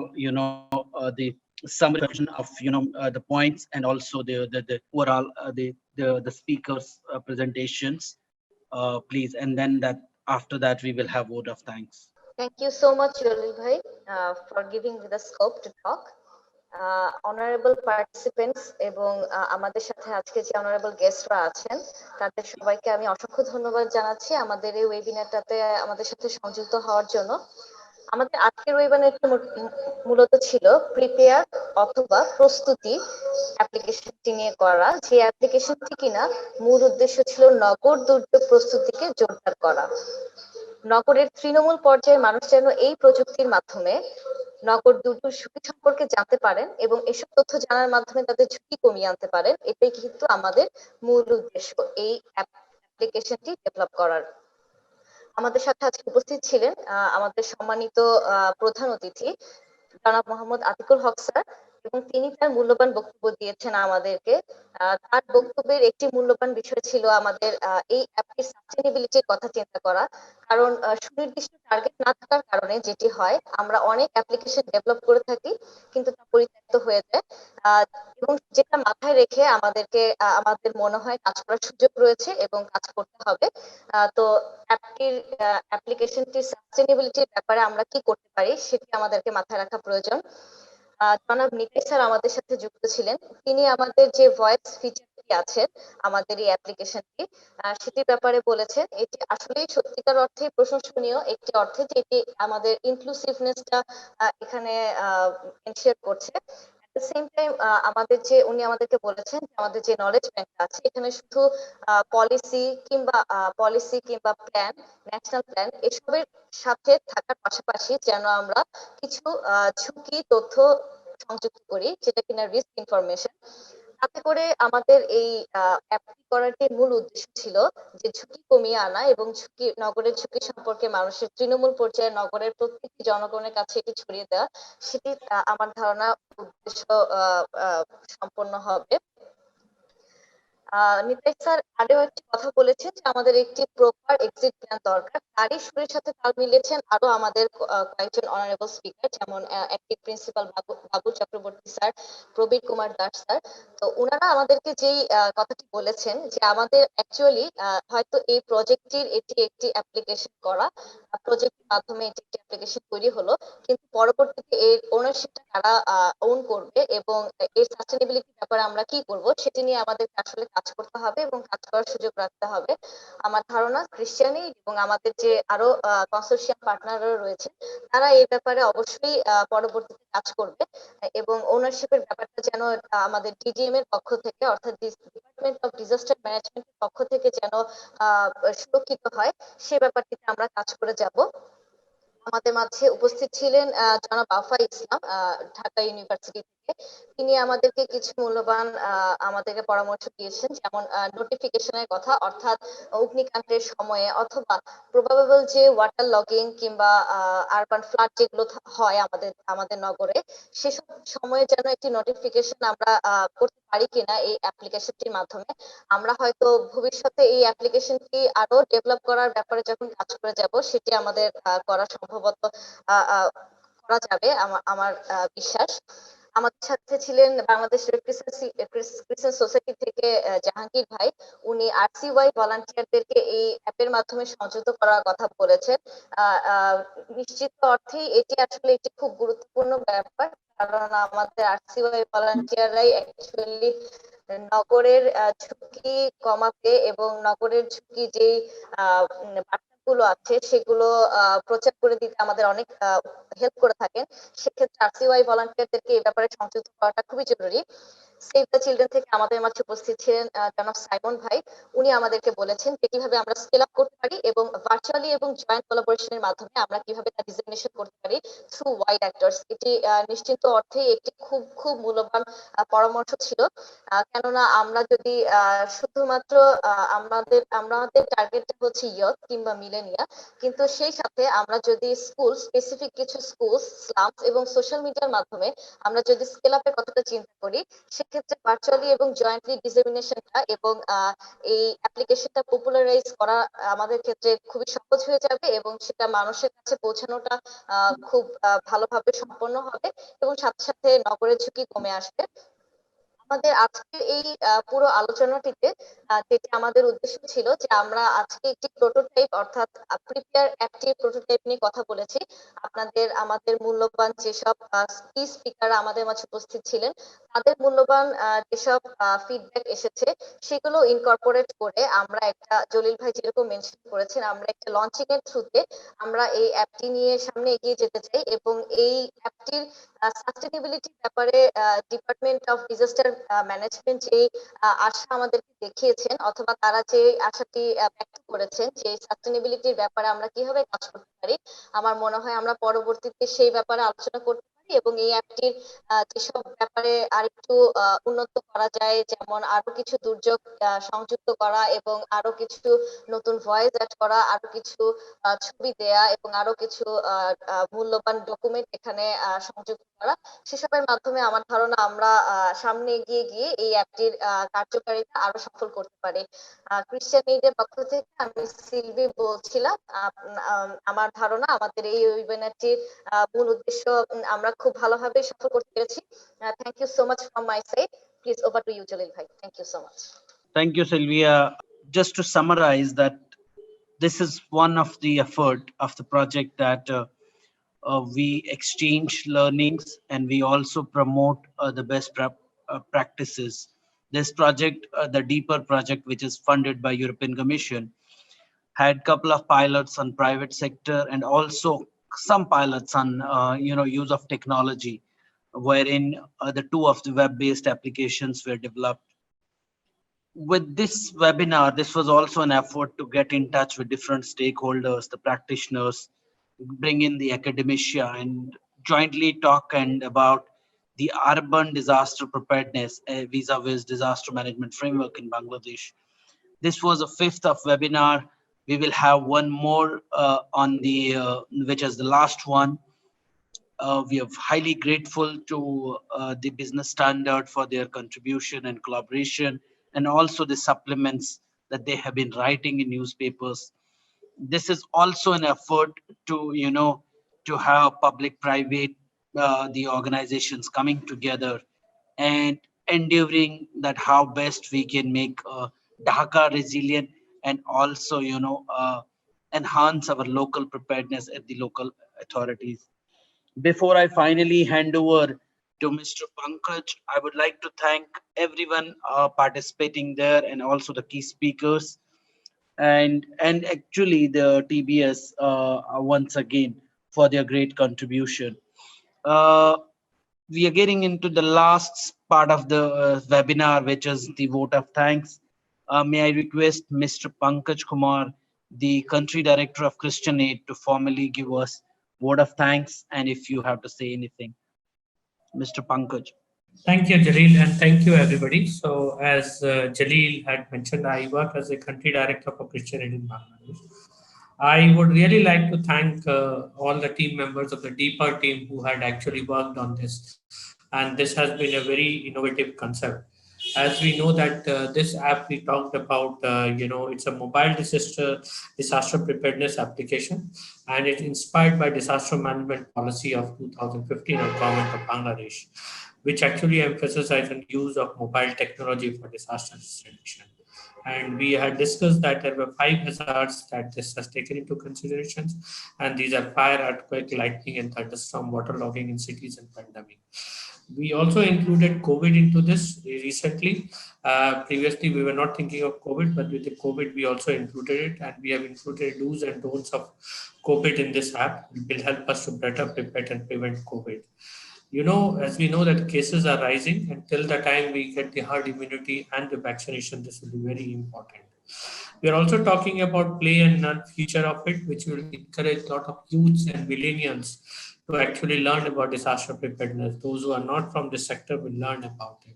the summary of the points, and also the overall the speakers' presentations, please. And then after that we will have vote of thanks. Thank you so much, Jalil bhai, for giving me the scope to talk. Honorable participants এবং আমাদের সাথে আজকে যে honourable গেস্টরা আছেন তাদের সবাইকে আমি অসংখ্য ধন্যবাদ জানাচ্ছি আমাদের এই ওয়েবিনারটাতে আমাদের সাথে সংযুক্ত হওয়ার জন্য। আমাদের আজকের ওয়েবিনারটি মূলত ছিল প্রিপেয়ার অথবা প্রস্তুতি অ্যাপ্লিকেশনটি নিয়ে করা, যে অ্যাপ্লিকেশনটি কিনা মূল উদ্দেশ্য ছিল নগর দুর্যোগ প্রস্তুতিকে জোরদার করা। নগরের তৃণমূল পর্যায়ে মানুষ যেন এই প্রযুক্তির মাধ্যমে নগর দুর্যোগ ঝুঁকি সম্পর্কে জানতে পারেন এবং এসব তথ্য জানার মাধ্যমে তাদের ঝুঁকি কমিয়ে আনতে পারেন, এটাই কিন্তু আমাদের মূল উদ্দেশ্য এই অ্যাপ্লিকেশনটি ডেভেলপ করার। আমাদের সাথে আজকে উপস্থিত ছিলেন আমাদের সম্মানিত প্রধান অতিথি জনাব মোহাম্মদ আতিকুল হক স্যার, এবং তিনি তার মূল্যবান বক্তব্য দিয়েছেন আমাদেরকে। তার বক্তব্যের একটি মূল্যবান বিষয় ছিল আমাদের এই অ্যাপটির সাস্টেনেবিলিটির কথা চিন্তা করা, কারণ সুনির্দিষ্ট টার্গেট না থাকার কারণে যেটি হয় আমরা অনেক অ্যাপ্লিকেশন ডেভেলপ করে থাকি কিন্তু তা পরিত্যক্ত হয়ে যায়, এবং যেটা মাথায় রেখে আমাদের মনে হয় কাজ করার সুযোগ রয়েছে এবং কাজ করতে হবে। তো অ্যাপ্লিকেশনটির সাস্টেনেবিলিটির ব্যাপারে আমরা কি করতে পারি সেটি আমাদেরকে মাথায় রাখা প্রয়োজন। জনাব নিতাই স্যার আমাদের সাথে যুক্ত ছিলেন, তিনি আমাদের যে ভয়েস ফিচারটি আছে আমাদের এই অ্যাপ্লিকেশনটি সেটির ব্যাপারে বলেছেন। এটি আসলে সত্যিকার অর্থে প্রশংসনীয় একটি অর্থে, যেটি আমাদের ইনক্লুসিভনেসটা এখানে এনশিওর করছে। সেম টাইম উনি আমাদেরকে বলেছেন যে আমাদের যে নলেজ ব্যাংকটা আছে এখানে শুধু পলিসি কিংবা প্ল্যান, ন্যাশনাল প্ল্যান এসবের সাথে থাকার পাশাপাশি যেন আমরা কিছু ঝুঁকি তথ্য সংযুক্ত করি, যেটা কিনা রিস্ক ইনফরমেশন। তাতে করে আমাদের এই অ্যাপটি করার যে মূল উদ্দেশ্য ছিল যে ঝুঁকি কমিয়ে আনা এবং নগরের ঝুঁকি সম্পর্কে মানুষের তৃণমূল পর্যায়ে নগরের প্রত্যেকটি জনগণের কাছে এটি ছড়িয়ে দেওয়া, সেটি আমার ধারণা উদ্দেশ্য সম্পন্ন হবে। নিতাই স্যার আরো একটি কথা বলেছেন যে আমাদের একটি প্রপার এক্সিট প্ল্যান দরকার। তারই সুরের সাথে তাল মিলিয়েছেন আরো আমাদের কয়েকজন অনারেবল স্পিকার, যেমন অ্যাক্টিভ প্রিন্সিপাল বাবু চক্রবর্তী স্যার, প্রবীর কুমার দাস স্যার। তো ওনারা আমাদেরকে যেই কথাটি বলেছেন যে আমাদের অ্যাকচুয়ালি হয়তো এই প্রজেক্টটির এটি একটি অ্যাপ্লিকেশন করা, প্রজেক্টের মাধ্যমে এটি একটি অ্যাপ্লিকেশন তৈরি হলো, কিন্তু পরবর্তীতে এর ওনারশিপটা কারা ওন করবে এবং এর সাস্টেনেবিলিটির ব্যাপারে আমরা কি করব সেটি নিয়ে আমাদের আসলে কাজ করতে হবে এবং কাজ করার সুযোগ রাখতে হবে। আমার ধারণা ক্রিশ্চিয়ানি এবং আমাদের যে আরো কনসোর্টিয়াম পার্টনাররা রয়েছে তারা এই ব্যাপারে অবশ্যই পরবর্তীতে কাজ করবে এবং ওনারশিপের ব্যাপারটা যেন আমাদের ডিডিএম এর পক্ষ থেকে অর্থাৎ ডিপার্টমেন্ট অফ ডিজাস্টার ম্যানেজমেন্টের পক্ষ থেকে যেন সুরক্ষিত হয় সে ব্যাপারটিতে আমরা কাজ করে যাব। আমাদের মাঝে উপস্থিত ছিলেন জনাব আফা ইসলাম ঢাকা ইউনিভার্সিটি থেকে। তিনি আমাদেরকে কিছু মূল্যবান আমাদেরকে পরামর্শ দিয়েছেন, যেমন নোটিফিকেশনের কথা, অর্থাৎ অগ্নিকাণ্ডের সময়ে অথবা প্রবাবল যে ওয়াটার লগিং কিংবা আরবান ফ্লাড যেগুলো হয় আমাদের নগরে, সেসব সময়ে যেন একটি নোটিফিকেশন আমরা করতে পারি কিনা এই অ্যাপ্লিকেশনটির মাধ্যমে। আমরা হয়তো ভবিষ্যতে এই অ্যাপ্লিকেশনটি আরো ডেভেলপ করার ব্যাপারে যখন কাজ করে যাব সেটি আমাদের করা সম্ভবত করা যাবে আমার বিশ্বাস। আমাদের সাথে ছিলেন বাংলাদেশ রেড ক্রিসেন্ট সোসাইটি থেকে জাহাঙ্গীর ভাই। উনি আরসিওয়াই ভলান্টিয়ারদেরকে এই অ্যাপের মাধ্যমে সংযুক্ত করার কথা বলেছেন। নিশ্চিত অর্থেই এটি আসলে একটি খুব গুরুত্বপূর্ণ ব্যাপার, কারণ আমাদের আরসিওয়াই ভলান্টিয়াররাই অ্যাকচুয়ালি নগরের ঝুঁকি কমাতে এবং নগরের ঝুঁকি যেই বার্তাগুলো আছে সেগুলো প্রচার করে দিতে আমাদের অনেক হেল্প করে থাকেন। সেক্ষেত্রে আরসিওয়াই ভলান্টিয়ারদেরকে এই ব্যাপারে সংযুক্ত করাটা খুবই জরুরি। সেভ দ্য চিলড্রেন থেকে আমাদের মাঝে উপস্থিত ছিলেন জনাব সাইমন ভাই। উনি আমাদেরকে বলেছেন যে কিভাবে আমরা স্কেল আপ করতে পারি এবং ভার্চুয়ালি এবং জয়েন্ট কোলাবোরেশনের মাধ্যমে আমরা কিভাবে তা ডিজাইনেশন করতে পারি থ্রু ওয়াইড অ্যাক্টরস। এটি নিশ্চিত অর্থে একটি খুব খুব মূল্যবান পরামর্শ ছিল, কেননা আমরা যদি শুধুমাত্র আমাদের টার্গেট হচ্ছে ইয়থ কিংবা মিলেনিয়া, কিন্তু সেই সাথে আমরা যদি স্পেসিফিক কিছু স্কুল, স্লামস এবং সোশ্যাল মিডিয়ার মাধ্যমে আমরা যদি স্কেল আপের কথাটা চিন্তা করি, সেক্ষেত্রে ভার্চুয়ালি এবং জয়েন্টলি ডিসেমিনেশনটা এবং এই অ্যাপ্লিকেশনটা পপুলারাইজ করা আমাদের ক্ষেত্রে খুবই সহজ হয়ে যাবে এবং সেটা মানুষের কাছে পৌঁছানোটা খুব ভালোভাবে সম্পন্ন হবে এবং সাথে সাথে নগরের ঝুঁকি কমে আসবে। আমাদের আজকের এই পুরো আলোচনাটিতে যেটি আমাদের উদ্দেশ্য ছিল যে আমরা আজকে একটি প্রোটোটাইপ অর্থাৎ প্রিপেয়ার অ্যাপটির প্রোটোটাইপ নিয়ে কথা বলেছি। আমাদের মূল্যবান যেসব স্পিকার আমাদের মাঝে উপস্থিত ছিলেন তাদের মূল্যবান যেসব ফিডব্যাক এসেছে সেগুলো ইনকর্পোরেট করে আমরা একটা, জলিল ভাই যেরকম মেনশন করেছেন, আমরা একটা লঞ্চিং এর থ্রুতে আমরা এই অ্যাপটি নিয়ে সামনে এগিয়ে যেতে চাই এবং এই অ্যাপটির সাস্টেনেবিলিটির ব্যাপারে ডিপার্টমেন্ট অফ ডিজাস্টার ম্যানেজমেন্ট যে আশা আমাদেরকে দেখিয়েছেন অথবা তারা যে আশাটি ব্যক্ত করেছেন যে সাস্টেনেবিলিটির ব্যাপারে আমরা কিভাবে কাজ করতে পারি, আমার মনে হয় আমরা পরবর্তীতে সেই ব্যাপারে আলোচনা করতে পারি এবং এই অ্যাপটির যেসব ব্যাপারে আরেকটু উন্নত করা যায়, যেমন আরো কিছু দুর্যোগ সংযুক্ত করা এবং আরো কিছু নতুন ভয়েস অ্যাড করা, আরো কিছু ছবি দেয়া এবং আরো কিছু মূল্যবান ডকুমেন্ট এখানে সংযুক্ত করা, সেসবের মাধ্যমে আমার ধারণা আমরা সামনে এগিয়ে গিয়ে এই অ্যাপটির কার্যকারিতা আরো সফল করতে পারি। ক্রিশ্চিয়ান এইডের পক্ষ থেকে আমি সিলভি বলছিলাম। আমার ধারণা আমাদের এই ওয়েবিনারটির মূল উদ্দেশ্য আমরা খুব ভালোভাবে সফল করতে পেরেছি। Thank you so much from my side. Please over to you Jalil ভাই। Thank you so much. Thank you, Sylvia. Just to summarize that this is one of the effort of the project that we exchange learnings and we also promote the best practices. This project, the Deeper project, which is funded by European Commission, had a couple of pilots on private sector and also some pilots on use of technology, wherein the two of the web-based applications were developed. With this webinar, this was also an effort to get in touch with different stakeholders, the practitioners, bring in the academia and jointly talk and about the urban disaster preparedness vis-a-vis disaster management framework in Bangladesh. This was the 5th of webinar. We will have one more on the, which is the last one. We are highly grateful to the Business Standard for their contribution and collaboration, and also the supplements that they have been writing in newspapers. This is also an effort to, to have public-private, the organizations coming together and endeavoring that how best we can make Dhaka resilient and also, enhance our local preparedness at the local authorities. Before I finally hand over to Mr. Pankaj, I would like to thank everyone participating there and also the key speakers and actually the TBS once again for their great contribution. We are getting into the last part of the webinar, which is the vote of thanks. May I request Mr. Pankaj Kumar, the Country Director of Christian Aid, to formally give us word of thanks, and if you have to say anything. Mr. Pankaj. Thank you, Jaleel, and thank you, everybody. So, as Jaleel had mentioned, I work as a Country Director for Christian Aid in Bangladesh. I would really like to thank all the team members of the DEPAR team who had actually worked on this. And this has been a very innovative concept. As we know that this app we talked about, it's a mobile disaster preparedness application, and it's inspired by disaster management policy of 2015 of Government of Bangladesh, which actually emphasizes on use of mobile technology for disaster restoration. And we had discussed that there were 5 hazards that this has taken into consideration, and these are fire, earthquake, lightning, and thunderstorm, waterlogging in cities, and pandemic. We also included COVID into this recently. Previously, we were not thinking of COVID, but with the COVID, we also included it, and we have included do's and don'ts of COVID in this app. It will help us to better prepare and prevent COVID. As we know that cases are rising, until the time we get the herd immunity and the vaccination, this will be very important. We are also talking about play and learn feature of it, which will encourage a lot of youths and millennials to actually learn about disaster preparedness. Those who are not from this sector will learn about it.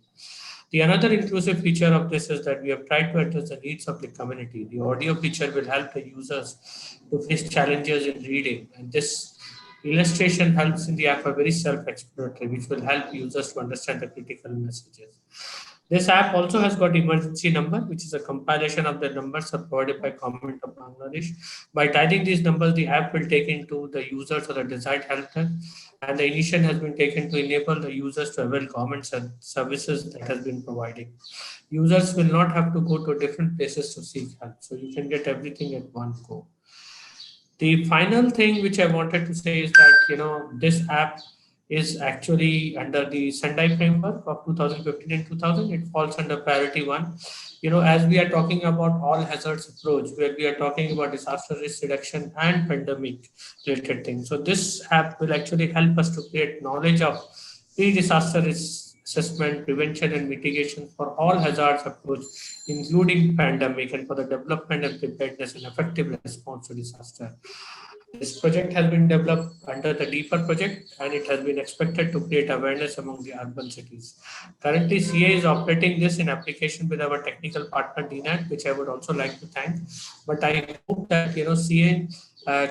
The another inclusive feature of this is that we have tried to address the needs of the community. The audio feature will help the users to face challenges in reading, and this illustration helps in the app are very self-explanatory, which will help users to understand the critical messages. This app also has got emergency number, which is a compilation of the numbers provided by Government of Bangladesh. By dialing these numbers, the app will take into the users or the desired help desk, and the initiative has been taken to enable the users to avail government services that has been provided. Users will not have to go to different places to seek help, so you can get everything at one go. The final thing which I wanted to say is that, this app is actually under the Sendai framework of 2015 and 2000. It falls under priority 1. As we are talking about all hazards approach, where we are talking about disaster risk reduction and pandemic related things. So this app will actually help us to create knowledge of pre-disaster risk assessment, prevention, and mitigation for all hazards approach, including pandemic, and for the development and preparedness and effective response to disaster. This project has been developed under the DEPAR project, and it has been expected to create awareness among the urban cities. Currently, CA is operating this in application with our technical partner DNAT, which I would also like to thank. But I hope that CA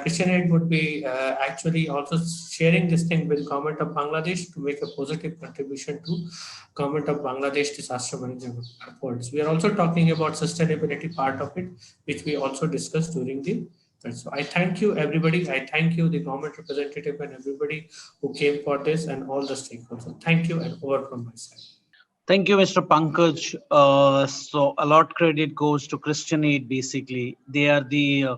Christian Aid would be actually also sharing this thing with Government of Bangladesh to make a positive contribution to Government of Bangladesh disaster management efforts. We are also talking about sustainability part of it, which we also discussed during the. So I thank you, everybody. I thank you, the government representative, and everybody who came for this, and all the stakeholders. Thank you, and over from my side. Thank you, Mr. Pankaj. So a lot credit goes to Christian Aid. Basically, they are the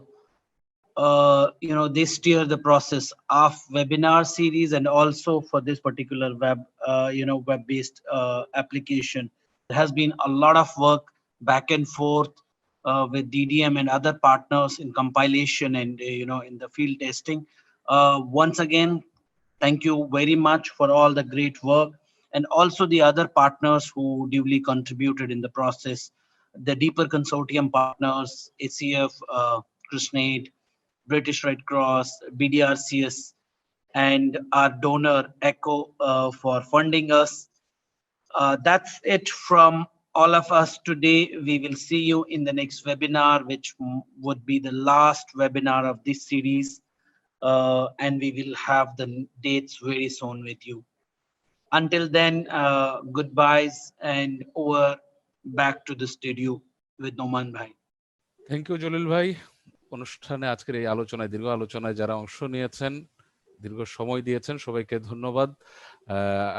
they steer the process of webinar series, and also for this particular web-based application. There has been a lot of work back and forth with DDM and other partners in compilation and in the field testing. Once again, thank you very much for all the great work, and also the other partners who duly contributed in the process, the DEPAR consortium partners, ACF, Christian Aid, British Red Cross, BDRCS, and our donor ECHO for funding us. That's it from all of us today. We will see you in the next webinar, which would be the last webinar of this series. And we will have the dates very soon with you. Until then, goodbyes and over back to the studio with Noman Bhai. Thank you Jalil ভাই। অনুষ্ঠানে আজকের এই আলোচনায়, দীর্ঘ আলোচনায় যারা অংশ নিয়েছেন, দীর্ঘ সময় দিয়েছেন, সবাইকে ধন্যবাদ।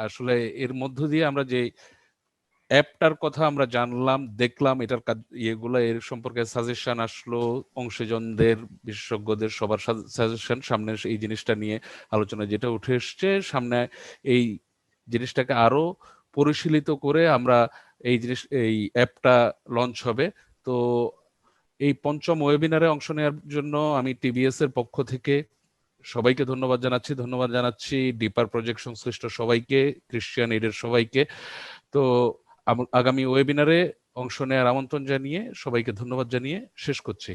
আসলে এর মধ্য দিয়ে আমরা যে অ্যাপটার কথা আমরা জানলাম, দেখলাম, এটার ইয়েগুলো, এর সম্পর্কে সাজেশন আসলো, অংশীজনদের, বিশেষজ্ঞদের সবার সাজেশন, সামনে এই জিনিসটা নিয়ে আলোচনা যেটা উঠে এসছে, সামনে এই জিনিসটাকে আরো পরিশীলিত করে আমরা এই অ্যাপটা লঞ্চ হবে। তো এই পঞ্চম ওয়েবিনারে অংশ নেওয়ার জন্য আমি টিবিএস এর পক্ষ থেকে সবাইকে ধন্যবাদ জানাচ্ছি। ধন্যবাদ জানাচ্ছি ডিপার প্রজেক্ট সংশ্লিষ্ট সবাইকে, ক্রিশ্চিয়ান এইডের সবাইকে। তো আগামী ওয়েবিনারে অংশ নেওয়ার আমন্ত্রণ জানিয়ে সবাইকে ধন্যবাদ জানিয়ে শেষ করছি।